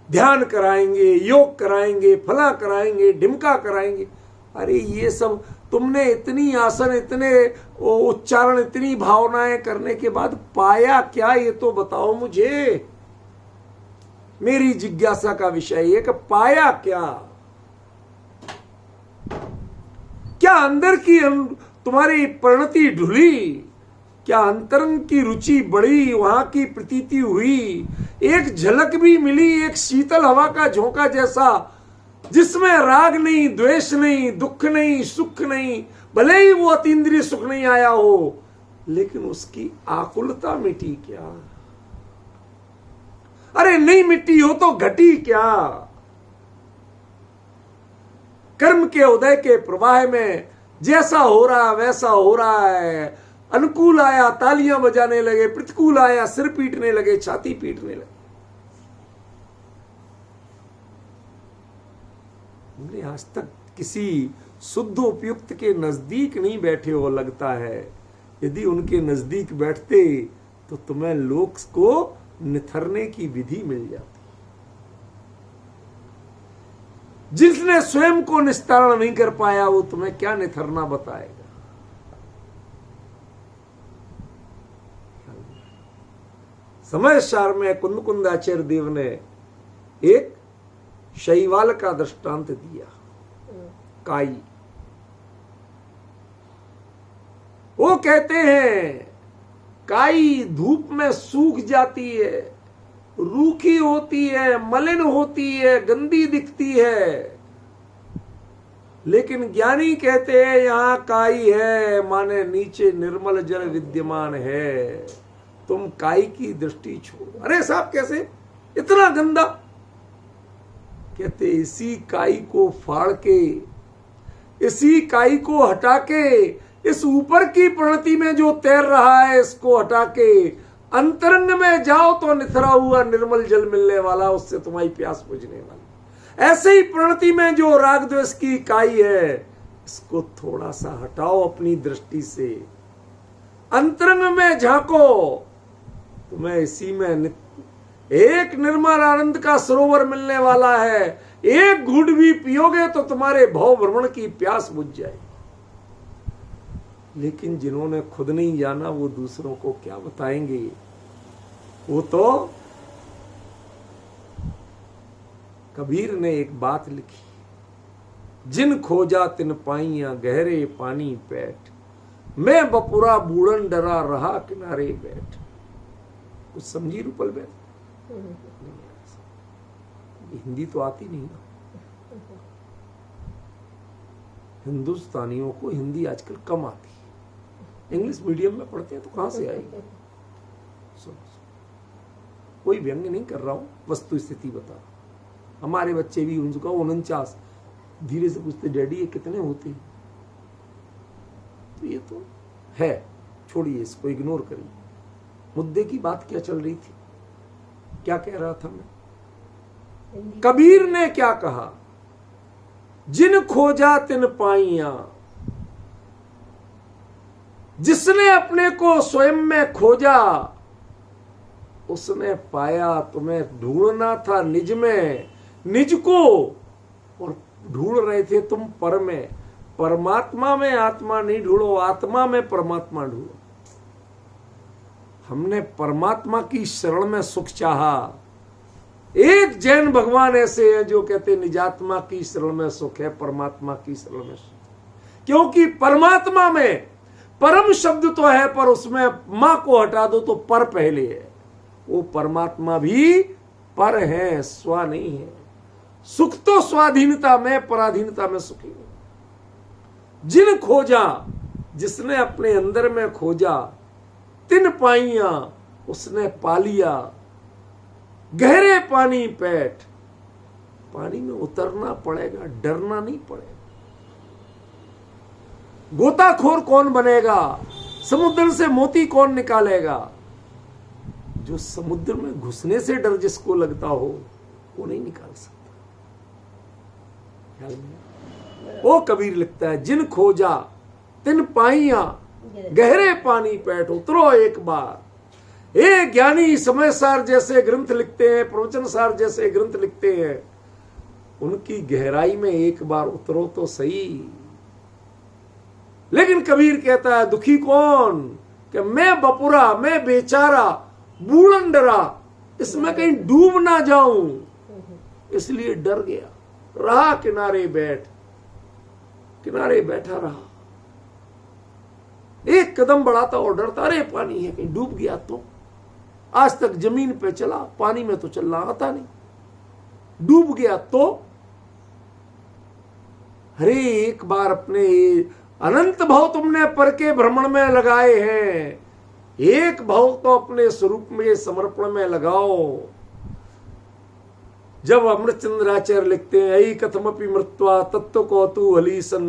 ध्यान कराएंगे, योग कराएंगे, फला कराएंगे, ढिमका कराएंगे। अरे ये सब तुमने इतनी आसन, इतने उच्चारण, इतनी भावनाएं करने के बाद पाया क्या, ये तो बताओ मुझे। मेरी जिज्ञासा का विषय है कि पाया क्या? क्या अंदर की तुम्हारी परिणति ढुली? क्या अंतरंग की रुचि बढ़ी? वहां की प्रतीति हुई? एक झलक भी मिली, एक शीतल हवा का झोंका जैसा, जिसमें राग नहीं, द्वेष नहीं, दुख नहीं, सुख नहीं। भले ही वो अतीन्द्रिय सुख नहीं आया हो, लेकिन उसकी आकुलता मिटी क्या? अरे नहीं मिटी हो तो घटी क्या? कर्म के उदय के प्रवाह में जैसा हो रहा वैसा हो रहा है। अनुकूल आया तालियां बजाने लगे, प्रतिकूल आया सिर पीटने लगे, छाती पीटने लगे। हमने आज तक किसी शुद्ध उपयुक्त के नजदीक नहीं बैठे हो, लगता है। यदि उनके नजदीक बैठते तो तुम्हें लोक को निथरने की विधि मिल जाती। जिसने स्वयं को निस्तारण नहीं कर पाया वो तुम्हें क्या निथरना बताएगा। समय सार में कुंदकुंदाचार्य देव ने एक शैवाल का दृष्टांत दिया। काई, वो कहते हैं काई धूप में सूख जाती है, रूखी होती है, मलिन होती है, गंदी दिखती है, लेकिन ज्ञानी कहते हैं यहां काई है, माने नीचे निर्मल जल विद्यमान है। तुम काई की दृष्टि छोड़ो। अरे साहब कैसे, इतना गंदा? कहते इसी काई को फाड़ के, इसी काई को हटा के, इस ऊपर की प्रणति में जो तैर रहा है इसको हटा के अंतरंग में जाओ तो निथरा हुआ निर्मल जल मिलने वाला, उससे तुम्हारी प्यास बुझने वाली। ऐसे ही प्रणति में जो राग द्वेष की काई है, इसको थोड़ा सा हटाओ अपनी दृष्टि से, अंतरंग में झांको, तुम्हें इसी में एक निर्मल आनंद का सरोवर मिलने वाला है। एक घूंट भी पियोगे तो तुम्हारे भव भ्रमण की प्यास बुझ जाएगी। लेकिन जिन्होंने खुद नहीं जाना वो दूसरों को क्या बताएंगे। वो तो कबीर ने एक बात लिखी, जिन खोजा तिन पाइया गहरे पानी पैठ, मैं बपुरा बूढ़न डरा रहा किनारे बैठ। कुछ समझी रूपल बैठ? हिंदी तो आती नहीं ना। हिंदुस्तानियों को हिंदी आजकल कम आती है, इंग्लिश मीडियम में पढ़ते हैं तो कहां से आएगी। कोई व्यंग नहीं कर रहा हूं, वस्तु स्थिति बता रहा हूं। हमारे बच्चे भी उनका 49 धीरे से पूछते डैडी ये कितने होते हैं, तो ये तो है, छोड़िए इसको, इग्नोर करिए। मुद्दे की बात क्या चल रही थी, क्या कह रहा था मैं? कबीर ने क्या कहा, जिन खोजा तिन पाइया। जिसने अपने को स्वयं में खोजा उसने पाया। तुम्हें ढूंढना था निज में, निज को, और ढूंढ रहे थे तुम पर में। परमात्मा में आत्मा नहीं ढूंढो, आत्मा में परमात्मा ढूंढो। हमने परमात्मा की शरण में सुख चाहा। एक जैन भगवान ऐसे हैं जो कहते निजात्मा की शरण में सुख है, परमात्मा की शरण में सुख। क्योंकि परमात्मा में परम शब्द तो है, पर उसमें मां को हटा दो तो पर पहले है। वो परमात्मा भी पर है, स्व नहीं है। सुख तो स्वाधीनता में, पराधीनता में सुखी है। जिन खोजा, जिसने अपने अंदर में खोजा, तिन पाइया, उसने पा लिया। गहरे पानी पैठ, पानी में उतरना पड़ेगा, डरना नहीं पड़ेगा। गोताखोर कौन बनेगा, समुद्र से मोती कौन निकालेगा। जो समुद्र में घुसने से डर जिसको लगता हो वो नहीं निकाल सकता। ख्याल में वो कबीर लिखता है, जिन खोजा तिन पाइया गहरे पानी पैठ, उतरो एक बार। ये ज्ञानी समय सार जैसे ग्रंथ लिखते हैं, प्रवचन सार जैसे ग्रंथ लिखते हैं, उनकी गहराई में एक बार उतरो तो सही। लेकिन कबीर कहता है दुखी कौन, कि मैं बपुरा, मैं बेचारा, बूढ़न डरा, इसमें कहीं डूब ना जाऊं, इसलिए डर गया। रहा किनारे बैठ, किनारे बैठा रहा। एक कदम बढ़ाता और डरता, अरे पानी है कहीं डूब गया तो। आज तक जमीन पे चला, पानी में तो चलना आता नहीं, डूब गया तो। अरे एक बार अपने अनंत भाव तुमने पर के भ्रमण में लगाए हैं, एक भाव तो अपने स्वरूप में समर्पण में लगाओ। जब अमृतचंद्राचार्य लिखते हैं, ऐ कथमपि मृत्वा तत्व कौतु हलीसन,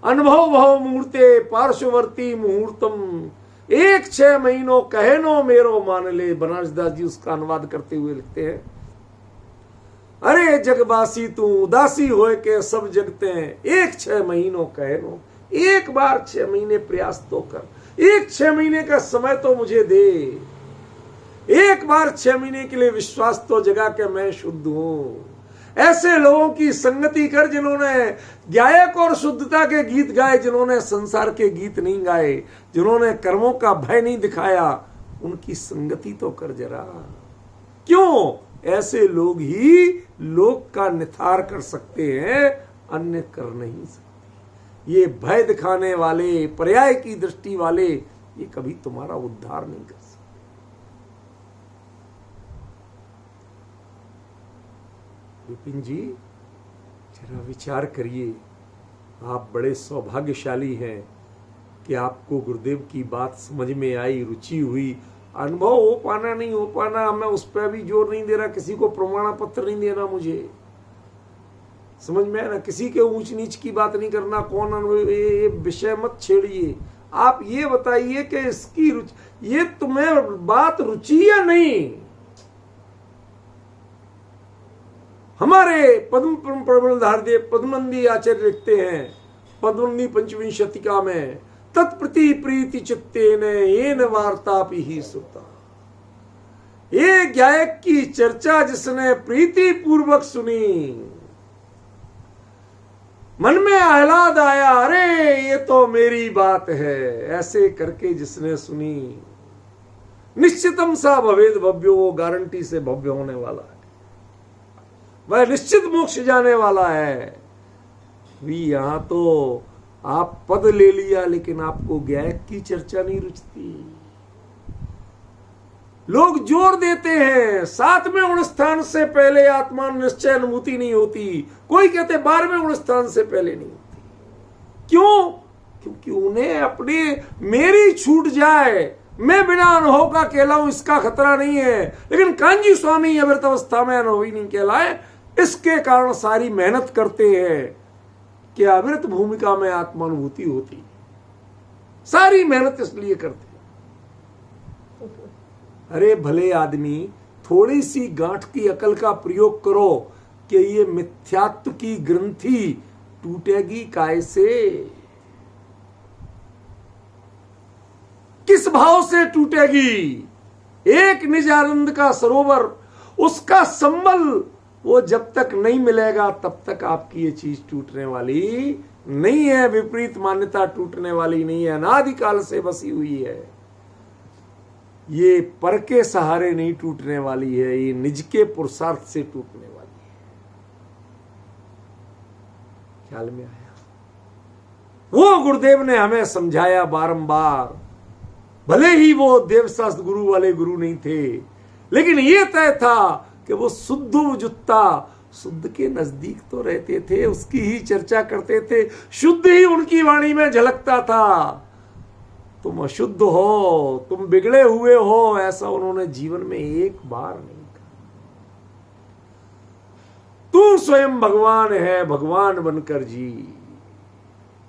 अनुभव भव मुहूर्ते पार्श्ववर्ती मुहूर्तम, 1-6 महीनों कहनो मेरो मान ले। बनारस दास जी उसका अनुवाद करते हुए लिखते हैं, अरे जगबासी तू उदासी होए के सब जगते हैं, 1-6 महीनों कहनो, एक बार 6 महीने प्रयास तो कर, 1-6 महीने का समय तो मुझे दे, एक बार 6 महीने के लिए विश्वास तो जगा के मैं शुद्ध हूं। ऐसे लोगों की संगति कर जिन्होंने गायक और शुद्धता के गीत गाए, जिन्होंने संसार के गीत नहीं गाए, जिन्होंने कर्मों का भय नहीं दिखाया, उनकी संगति तो कर जरा। क्यों? ऐसे लोग ही लोक का निथार कर सकते हैं, अन्य कर नहीं सकते। ये भय दिखाने वाले, पर्याय की दृष्टि वाले, ये कभी तुम्हारा उद्धार नहीं कर सकते। विपिन जी जरा विचार करिए, आप बड़े सौभाग्यशाली हैं कि आपको गुरुदेव की बात समझ में आई, रुचि हुई। अनुभव हो पाना नहीं हो पाना, मैं उस पर भी जोर नहीं दे रहा, किसी को प्रमाण पत्र नहीं देना, मुझे समझ में आया ना। किसी के ऊंच नीच की बात नहीं करना, कौन अनुभव, ये विषय मत छेड़िए। आप ये बताइए कि इसकी रुचि, ये तुम्हें बात रुचि या नहीं। हमारे पद्म प्रबलधारदेव पद्मनंदी आचार्य लिखते हैं पद्मनंदी पंचमी शतिका में, तत्प्रति प्रीति चित्तेन येन वार्तापि ही सुता। ये गायक की चर्चा जिसने प्रीति पूर्वक सुनी, मन में आह्लाद आया, अरे ये तो मेरी बात है, ऐसे करके जिसने सुनी, निश्चितम सा भवेद भव्यो, वो गारंटी से भव्य होने वाला है, वह निश्चित मोक्ष जाने वाला है। भी यहां तो आप पद ले लिया, लेकिन आपको गायक की चर्चा नहीं रुचती। लोग जोर देते हैं 7वें गुणस्थान से पहले आत्मा निश्चय अनुभूति नहीं होती, कोई कहते 12वें गुणस्थान से पहले नहीं होती। क्यों? क्योंकि उन्हें अपने मेरी छूट जाए, मैं बिना अनुभव का कहलाऊं इसका खतरा नहीं है, लेकिन कांजी स्वामी अमृत अवस्था में अनुभवी नहीं कहलाए, इसके कारण सारी मेहनत करते हैं कि अमृत भूमिका में आत्मानुभूति होती। सारी मेहनत इसलिए करते हैं। अरे भले आदमी, थोड़ी सी गांठ की अकल का प्रयोग करो कि ये मिथ्यात्व की ग्रंथि टूटेगी कैसे, किस भाव से टूटेगी। एक निज आनंद का सरोवर, उसका संबल वो जब तक नहीं मिलेगा तब तक आपकी ये चीज टूटने वाली नहीं है। विपरीत मान्यता टूटने वाली नहीं है, अनादिकाल से बसी हुई है। ये पर के सहारे नहीं टूटने वाली है, ये निज के पुरुषार्थ से टूटने वाली है। ख्याल में आया? वो गुरुदेव ने हमें समझाया बारंबार, भले ही वो देवशास्त्र गुरु वाले गुरु नहीं थे, लेकिन ये तय था कि वो शुद्ध जुत्ता, शुद्ध के नजदीक तो रहते थे, उसकी ही चर्चा करते थे, शुद्ध ही उनकी वाणी में झलकता था। तुम अशुद्ध हो, तुम बिगड़े हुए हो, ऐसा उन्होंने जीवन में एक बार नहीं कहा। तू स्वयं भगवान है, भगवान बनकर जी,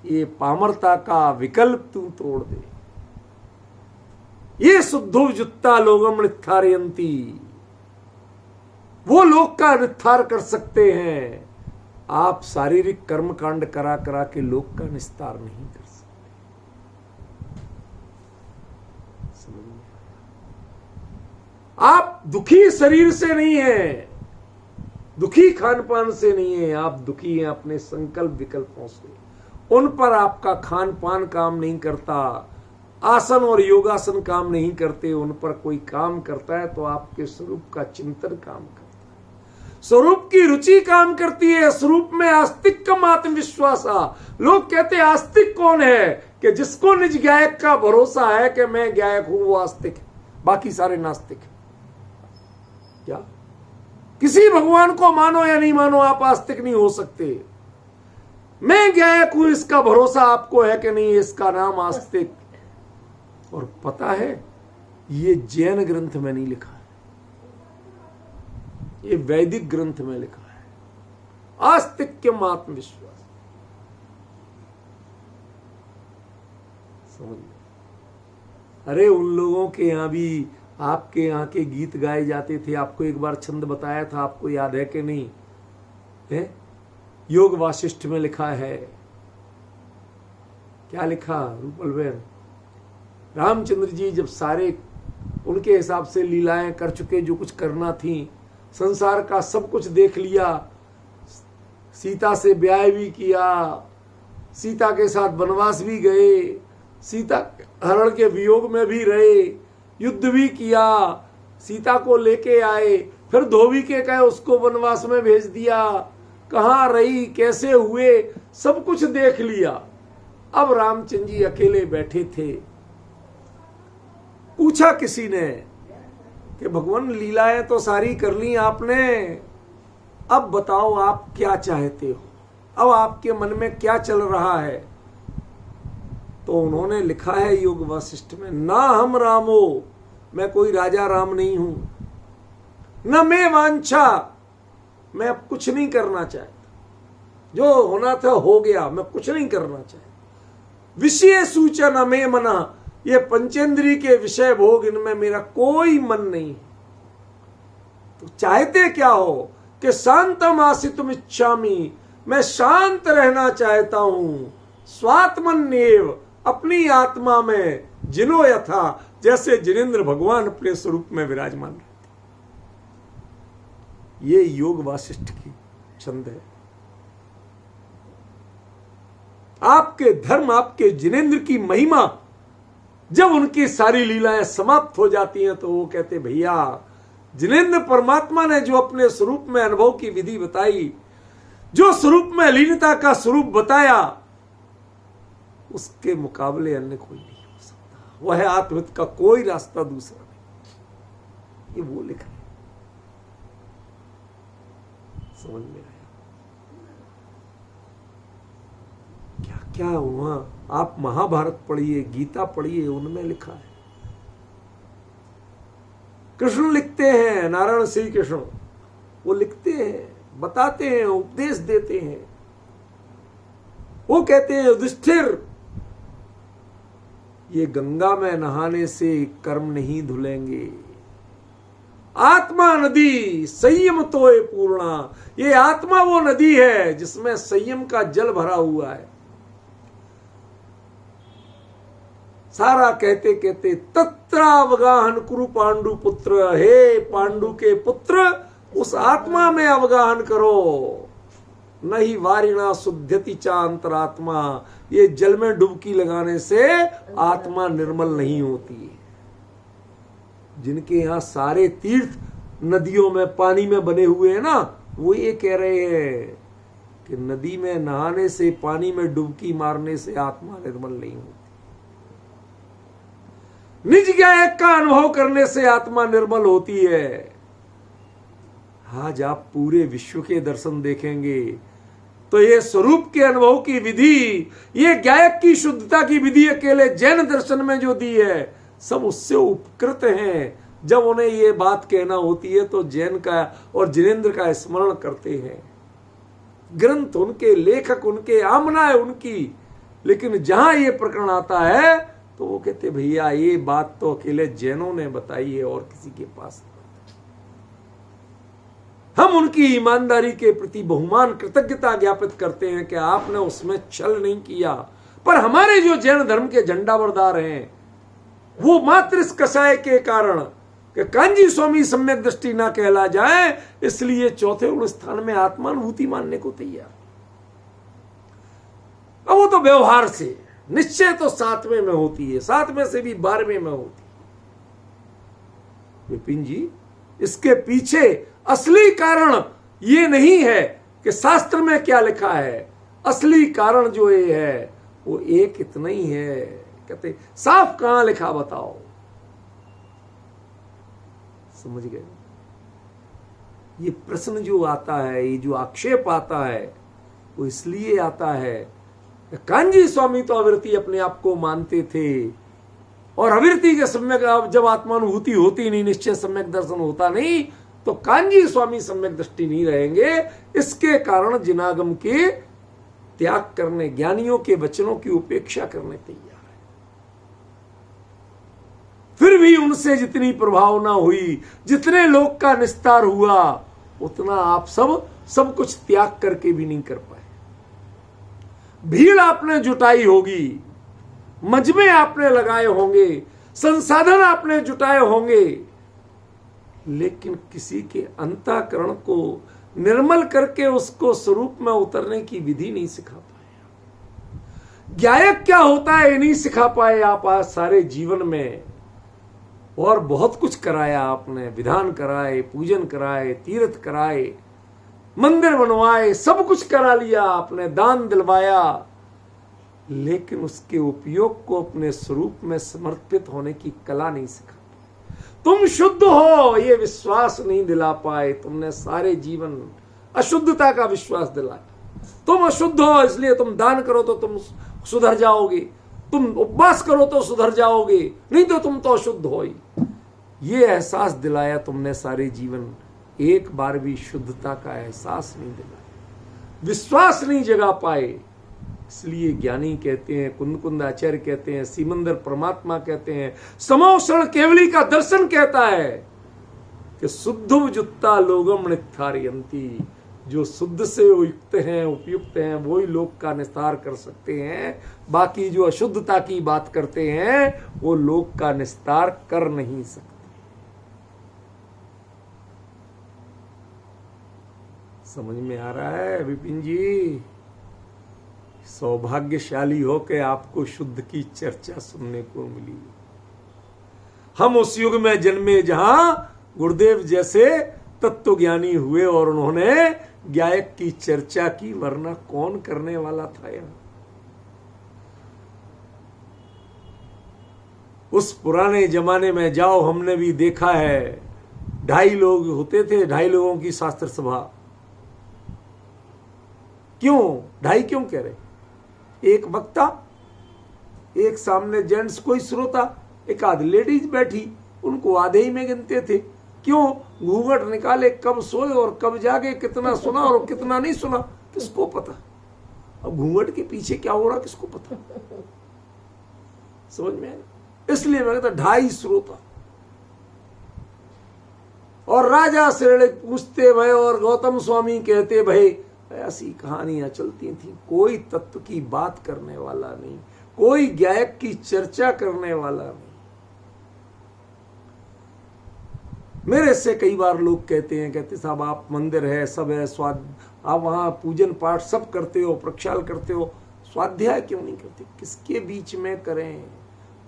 ये पामरता का विकल्प तू तोड़ दे। ये शुद्धो जुत्ता लोगम नित्थारयंती, वो लोग का निस्तार कर सकते हैं। आप शारीरिक कर्म कांड करा करा के लोग का निस्तार नहीं कर सकते। आप दुखी शरीर से नहीं है, दुखी खान पान से नहीं है, आप दुखी हैं अपने संकल्प विकल्पों से। उन पर आपका खान पान काम नहीं करता, आसन और योगासन काम नहीं करते, उन पर कोई काम करता है तो आपके स्वरूप का चिंतन काम करता है, स्वरूप की रुचि काम करती है। स्वरूप में आस्तिक का आत्मविश्वास। लोग कहते हैं आस्तिक कौन है? कि जिसको निज गायक का भरोसा है कि मैं गायक हूं, वो आस्तिक है, बाकी सारे नास्तिक है। क्या किसी भगवान को मानो या नहीं मानो, आप आस्तिक नहीं हो सकते। मैं गायक हूं इसका भरोसा आपको है कि नहीं, इसका नाम आस्तिक। और पता है, ये जैन ग्रंथ में नहीं लिखा है, ये वैदिक ग्रंथ में लिखा है। आस्तिक्यम आत्मविश्वास। समझ लो। अरे उन लोगों के यहाँ भी आपके यहाँ के गीत गाए जाते थे। आपको एक बार छंद बताया था, आपको याद है कि नहीं है? योग वासिष्ठ में लिखा है, क्या लिखा रूपल बहन? रामचंद्र जी जब सारे उनके हिसाब से लीलाएं कर चुके, जो कुछ करना थी, संसार का सब कुछ देख लिया, सीता से ब्याह भी किया, सीता के साथ वनवास भी गए, सीता हरण के वियोग में भी रहे, युद्ध भी किया, सीता को लेके आए, फिर धोबी के कहे उसको वनवास में भेज दिया, कहाँ रही, कैसे हुए, सब कुछ देख लिया। अब रामचंद्र जी अकेले बैठे थे। पूछा किसी ने कि भगवान लीलाएं तो सारी कर ली आपने, अब बताओ आप क्या चाहते हो, अब आपके मन में क्या चल रहा है? तो उन्होंने लिखा है योग वासिष्ठ में, ना हम रामो, मैं कोई राजा राम नहीं हूं, न मैं वांछा, मैं अब कुछ नहीं करना चाहता, जो होना था हो गया, मैं कुछ नहीं करना चाहता। विषय सूचना में मना, ये पंचेंद्री के विषय भोग, इनमें मेरा कोई मन नहीं। तो चाहते क्या हो कि शांतम आसितुम इच्छामि, मैं शांत रहना चाहता हूं, स्वात्मन्येव, अपनी आत्मा में, जिनो यथा, जैसे जिनेंद्र भगवान अपने स्वरूप में विराजमान रहते। ये योग वासिष्ठ की छंद है। आपके धर्म, आपके जिनेंद्र की महिमा, जब उनकी सारी लीलाएं समाप्त हो जाती हैं तो वो कहते भैया जिनेंद्र परमात्मा ने जो अपने स्वरूप में अनुभव की विधि बताई, जो स्वरूप में लीनता का स्वरूप बताया, उसके मुकाबले अन्य कोई नहीं हो सकता। वह है आत्महित का कोई रास्ता दूसरा नहीं। ये वो लिखा है, समझ में आया क्या क्या हुआ? आप महाभारत पढ़िए, गीता पढ़िए, उनमें लिखा है। कृष्ण लिखते हैं, नारायण श्री कृष्ण, वो लिखते हैं, बताते हैं, उपदेश देते हैं। वो कहते हैं युधिष्ठिर, ये गंगा में नहाने से कर्म नहीं धुलेंगे। आत्मा नदी संयम तोय पूर्णा, ये आत्मा वो नदी है जिसमें संयम का जल भरा हुआ है। सारा कहते कहते तत्रावगाहन कुरु पांडु पुत्र, हे पांडु के पुत्र, उस आत्मा में अवगाहन करो। नहीं वारिणा शुद्धति चा अंतरात्मा, ये जल में डुबकी लगाने से आत्मा निर्मल नहीं होती। जिनके यहाँ सारे तीर्थ नदियों में पानी में बने हुए हैं ना, वो ये कह रहे हैं कि नदी में नहाने से, पानी में डुबकी मारने से आत्मा निर्मल नहीं होती। निज ज्ञान का अनुभव करने से आत्मा निर्मल होती है। आज आप पूरे विश्व के दर्शन देखेंगे तो ये स्वरूप के अनुभव की विधि, ये गायक की शुद्धता की विधि अकेले जैन दर्शन में जो दी है, सब उससे उपकृत हैं। जब उन्हें ये बात कहना होती है तो जैन का और जिनेंद्र का स्मरण करते हैं। ग्रंथ उनके, लेखक उनके, आमना है उनकी, लेकिन जहां ये प्रकरण आता है तो वो कहते भैया ये बात तो अकेले जैनों ने बताई है और किसी के पास नहीं। हम उनकी ईमानदारी के प्रति बहुमान कृतज्ञता ज्ञापित करते हैं कि आपने उसमें छल नहीं किया। पर हमारे जो जैन धर्म के झंडाबरदार हैं, वो मात्र इस कसाय के कारण कि कांजी स्वामी सम्यक दृष्टि ना कहला जाए, इसलिए चौथे गुण स्थान में आत्मानुभूति मानने को तैयार। अब वो तो व्यवहार से, निश्चय तो 7वें में होती है, 7वें से भी 12वें में होती है। विपिन जी, इसके पीछे असली कारण ये नहीं है कि शास्त्र में क्या लिखा है। असली कारण जो ये है वो एक इतना ही है। कहते साफ कहां लिखा बताओ? समझ गए? ये प्रश्न जो आता है, ये जो आक्षेप आता है, वो इसलिए आता है, कांजी स्वामी तो अविरति अपने आप को मानते थे, और अविरति के सम्यक जब आत्मानुभूति होती नहीं, निश्चय सम्यक दर्शन होता नहीं, तो कांजी स्वामी सम्यक दृष्टि नहीं रहेंगे। इसके कारण जिनागम के त्याग करने, ज्ञानियों के वचनों की उपेक्षा करने तैयार है। फिर भी उनसे जितनी प्रभाव ना हुई, जितने लोक का निस्तार हुआ, उतना आप सब कुछ त्याग करके भी नहीं कर पाए। भीड़ आपने जुटाई होगी, मजमे आपने लगाए होंगे, संसाधन आपने जुटाए होंगे, लेकिन किसी के अंतःकरण को निर्मल करके उसको स्वरूप में उतरने की विधि नहीं सिखा पाए। ज्ञायक क्या होता है ये नहीं सिखा पाए आप आज सारे जीवन में। और बहुत कुछ कराया आपने, विधान कराए, पूजन कराए, तीर्थ कराए, मंदिर बनवाए, सब कुछ करा लिया आपने, दान दिलवाया, लेकिन उसके उपयोग को अपने स्वरूप में समर्पित होने की कला नहीं सिखा। तुम शुद्ध हो ये विश्वास नहीं दिला पाए, तुमने सारे जीवन अशुद्धता का विश्वास दिलाया। तुम अशुद्ध हो इसलिए तुम दान करो तो तुम सुधर जाओगे, तुम उपवास करो तो सुधर जाओगे, नहीं तो तुम तो अशुद्ध हो ही। ये एहसास दिलाया तुमने सारे जीवन, एक बार भी शुद्धता का एहसास नहीं दिलाया, विश्वास नहीं जगा पाए। इसलिए ज्ञानी कहते हैं, कुंद आचार्य कहते हैं, सीमंदर परमात्मा कहते हैं, समोषण केवली का दर्शन कहता है कि शुद्ध जुत्ता लोगम नित्थारयंती। जो शुद्ध से युक्त हैं, उपयुक्त हैं, वही लोक का निस्तार कर सकते हैं। बाकी जो अशुद्धता की बात करते हैं वो लोक का निस्तार कर नहीं सकते। समझ में आ रहा है विपिन जी? सौभाग्यशाली हो के आपको शुद्ध की चर्चा सुनने को मिली। हम उस युग में जन्मे जहां गुरुदेव जैसे तत्वज्ञानी हुए और उन्होंने ज्ञायक की चर्चा की, वरना कौन करने वाला था यहां। उस पुराने जमाने में जाओ, हमने भी देखा है, 2.5 लोग होते थे, 2.5 लोगों की शास्त्र सभा। क्यों 2.5 क्यों कह रहे? एक वक्ता, एक सामने जेंट्स कोई श्रोता, एक आध लेडीज बैठी, उनको आधे ही में गिनते थे। क्यों? घूंघट निकाले, कब सोए और कब जागे, कितना सुना और कितना नहीं सुना, किसको पता। अब घूंघट के पीछे क्या हो रहा किसको पता। समझ में आया? इसलिए मैं कहता 2.5 श्रोता। और राजा श्रेणी पूछते भय और गौतम स्वामी कहते भय, ऐसी कहानियां चलती थी। कोई तत्व की बात करने वाला नहीं, कोई ज्ञायक की चर्चा करने वाला नहीं। मेरे से कई बार लोग कहते साहब आप मंदिर है, सब है, आप वहां पूजन पाठ सब करते हो, प्रक्षाल करते हो, स्वाध्याय क्यों नहीं करते? किसके बीच में करें?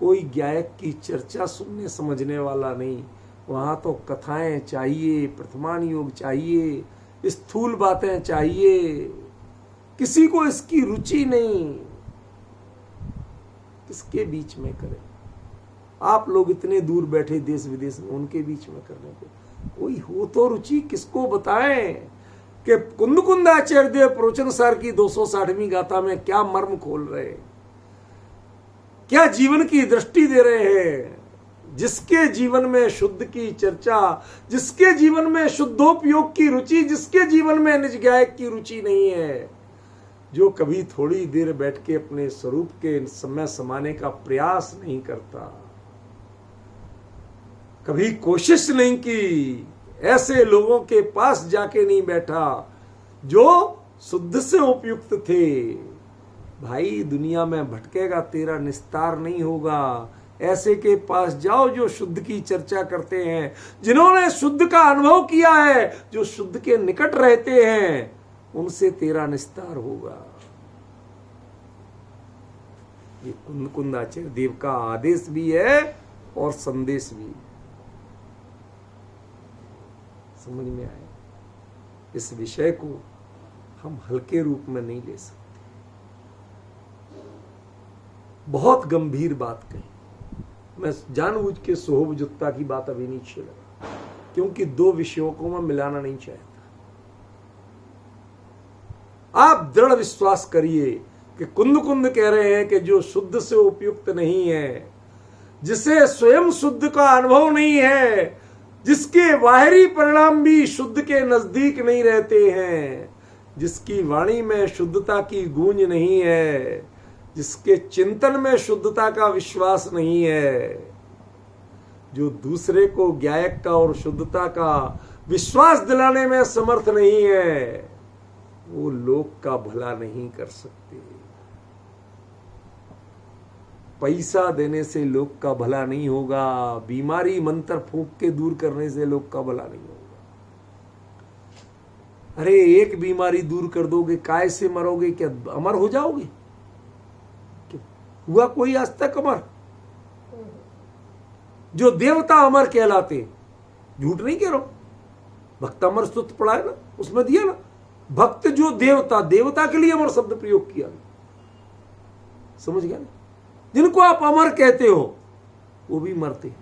कोई ज्ञायक की चर्चा सुनने समझने वाला नहीं। वहां तो कथाएं चाहिए, प्रथमान योग चाहिए, स्थूल बातें चाहिए। किसी को इसकी रुचि नहीं। किसके बीच में करें? आप लोग इतने दूर बैठे देश विदेश में, उनके बीच में करने को कोई हो तो रुचि, किसको बताएं कि कुंद आचार्य देव प्रवचन सार की 260वीं गाथा में क्या मर्म खोल रहे हैं, क्या जीवन की दृष्टि दे रहे हैं। जिसके जीवन में शुद्ध की चर्चा, जिसके जीवन में शुद्धोपयोग की रुचि, जिसके जीवन में निज ज्ञायक की रुचि नहीं है, जो कभी थोड़ी देर बैठ के अपने स्वरूप के समय समाने का प्रयास नहीं करता, कभी कोशिश नहीं की, ऐसे लोगों के पास जाके नहीं बैठा जो शुद्ध से उपयुक्त थे, भाई दुनिया में भटकेगा, तेरा निस्तार नहीं होगा। ऐसे के पास जाओ जो शुद्ध की चर्चा करते हैं, जिन्होंने शुद्ध का अनुभव किया है, जो शुद्ध के निकट रहते हैं, उनसे तेरा निस्तार होगा। ये कुंद आचार्य देव का आदेश भी है और संदेश भी। समझ में आए? इस विषय को हम हल्के रूप में नहीं ले सकते। बहुत गंभीर बात कही। मैं जानबूझ के सोहबजुत्ता की बात अभी नहीं छेड़ा, क्योंकि 2 विषयों को मैं मिलाना नहीं चाहता। आप दृढ़ विश्वास करिए कि कुंद कह रहे हैं कि जो शुद्ध से उपयुक्त नहीं है, जिसे स्वयं शुद्ध का अनुभव नहीं है, जिसके बाहरी परिणाम भी शुद्ध के नजदीक नहीं रहते हैं, जिसकी वाणी में शुद्धता की गूंज नहीं है, जिसके चिंतन में शुद्धता का विश्वास नहीं है, जो दूसरे को ज्ञायक का और शुद्धता का विश्वास दिलाने में समर्थ नहीं है, वो लोक का भला नहीं कर सकते। पैसा देने से लोक का भला नहीं होगा, बीमारी मंत्र फूंक के दूर करने से लोक का भला नहीं होगा। अरे एक बीमारी दूर कर दोगे, काय से मरोगे? क्या अमर हो जाओगे? हुआ कोई आज तक अमर? जो देवता अमर कहलाते, झूठ नहीं कह रहा हूं, भक्त अमर स्तुति पढ़ा है ना, उसमें दिया ना, भक्त जो देवता, देवता के लिए अमर शब्द प्रयोग किया, समझ गया ना? जिनको आप अमर कहते हो वो भी मरते,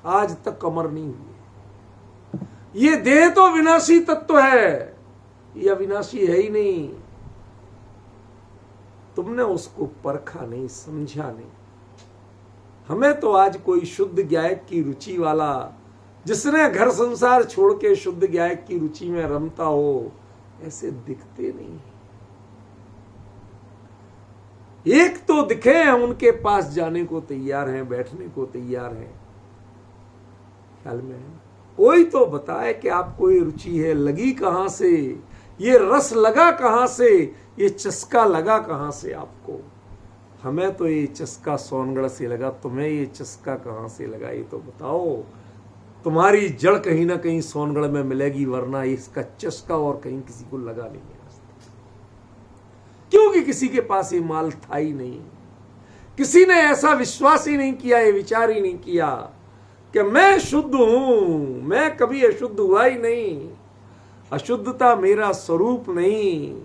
आज तक अमर नहीं हुए। ये देह तो विनाशी तत्व है, ये अविनाशी है ही नहीं। तुमने उसको परखा नहीं, समझा नहीं। हमें तो आज कोई शुद्ध गायक की रुचि वाला, जिसने घर संसार छोड़ के शुद्ध गायक की रुचि में रमता हो, ऐसे दिखते नहीं। एक तो दिखे हैं, उनके पास जाने को तैयार हैं, बैठने को तैयार हैं। ख्याल में है? कोई तो बताए कि आपको ये रुचि है, लगी कहां से, ये रस लगा कहां से, ये चस्का लगा कहां से आपको? हमें तो ये चस्का सोनगढ़ से लगा, तुम्हें ये चस्का कहां से लगा, ये तो बताओ। तुम्हारी जड़ कहीं ना कहीं सोनगढ़ में मिलेगी, वरना इसका चस्का और कहीं किसी को लगा नहीं है। क्योंकि किसी के पास ये माल था ही नहीं, किसी ने ऐसा विश्वास ही नहीं किया, ये विचार ही नहीं किया कि मैं शुद्ध हूं, मैं कभी अशुद्ध हुआ ही नहीं, अशुद्धता मेरा स्वरूप नहीं।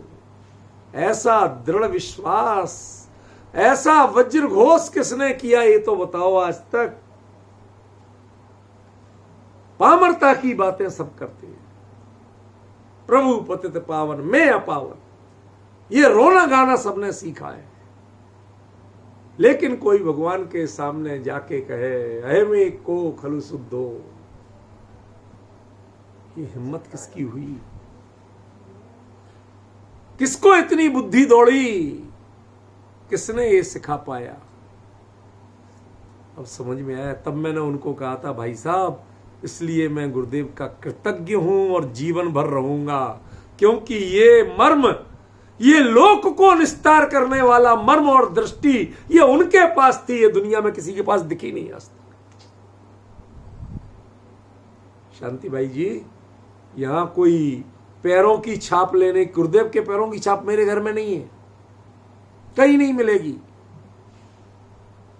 ऐसा दृढ़ विश्वास, ऐसा वज्र घोष किसने किया, ये तो बताओ आज तक। पामरता की बातें सब करते हैं, प्रभु पतित पावन, मैं अपावन, ये रोना गाना सबने सीखा है। लेकिन कोई भगवान के सामने जाके कहे अहमे को खलु शुद्धो, ये हिम्मत किसकी हुई? किसको इतनी बुद्धि दौड़ी? किसने ये सिखा पाया? अब समझ में आया। तब मैंने उनको कहा था, भाई साहब, इसलिए मैं गुरुदेव का कृतज्ञ हूं और जीवन भर रहूंगा, क्योंकि ये मर्म, ये लोक को निस्तार करने वाला मर्म और दृष्टि, ये उनके पास थी, ये दुनिया में किसी के पास दिखी नहीं आज तक। शांति भाई जी, यहां कोई पैरों की छाप लेने, गुरुदेव के पैरों की छाप मेरे घर में नहीं है, कहीं नहीं मिलेगी।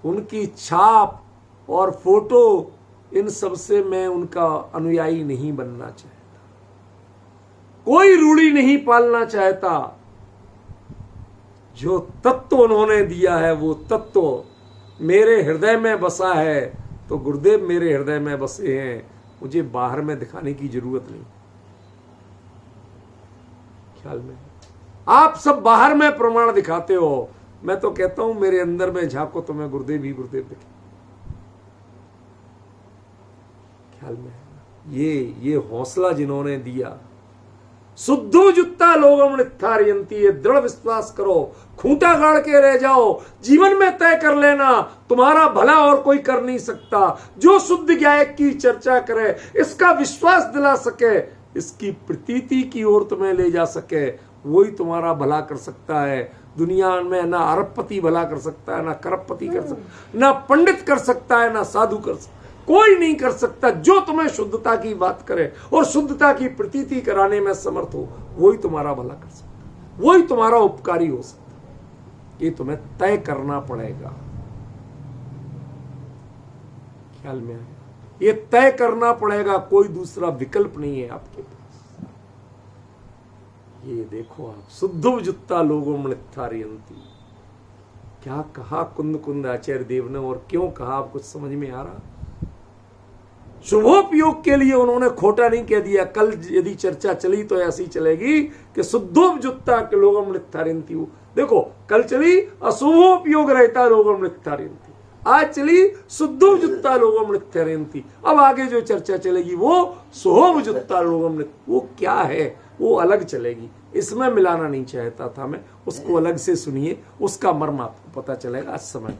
उनकी छाप और फोटो, इन सब से मैं उनका अनुयायी नहीं बनना चाहता, कोई रूढ़ी नहीं पालना चाहता। जो तत्व उन्होंने दिया है, वो तत्व मेरे हृदय में बसा है, तो गुरुदेव मेरे हृदय में बसे हैं, मुझे बाहर में दिखाने की जरूरत नहीं। ख्याल में? आप सब बाहर में प्रमाण दिखाते हो, मैं तो कहता हूं मेरे अंदर में झांको, तुम्हें गुरुदेव ही गुरुदेव दिखे। ख्याल में? ये हौसला जिन्होंने दिया, शुद्धो जुत्ता लोगम नित्थारयंती, ये दृढ़ विश्वास करो, खूंटा गाड़ के रह जाओ, जीवन में तय कर लेना, तुम्हारा भला और कोई कर नहीं सकता। जो शुद्ध गायक की चर्चा करे, इसका विश्वास दिला सके, इसकी प्रतीति की ओर तुम्हें ले जा सके, वही तुम्हारा भला कर सकता है। दुनिया में ना अरबपति भला कर सकता है, ना करोड़पति कर सकता, ना पंडित कर सकता है, ना साधु कर सकता, कोई नहीं कर सकता। जो तुम्हें शुद्धता की बात करे और शुद्धता की प्रतीति कराने में समर्थ हो, वही तुम्हारा भला कर सकता, वही तुम्हारा उपकारी हो सकता। ये तुम्हें तय करना पड़ेगा। ख्याल में आया? ये तय करना पड़ेगा, कोई दूसरा विकल्प नहीं है आपके पास। ये देखो आप, शुद्धो जुत्ता लोगों नित्थारयंती, क्या कहा कुंद कुंद आचार्य देव ने, और क्यों कहा, आप कुछ समझ में आ रहा? शुभोपयोग के लिए उन्होंने खोटा नहीं कह दिया। कल यदि चर्चा चली तो ऐसी चलेगी कि शुद्धोपयुक्ता के लोगम नित्थारयंती। देखो कल चली अशुभोपयोग रहता लोगम नित्थारयंती, आज चली शुद्धोपयुक्ता लोगम नित्थारयंती। अब आगे जो चर्चा चलेगी वो शुभोपयुक्ता लोगम, वो क्या है, वो अलग चलेगी। इसमें मिलाना नहीं चाहता था मैं, उसको अलग से सुनिए, उसका मर्म आपको पता चलेगा। आज समय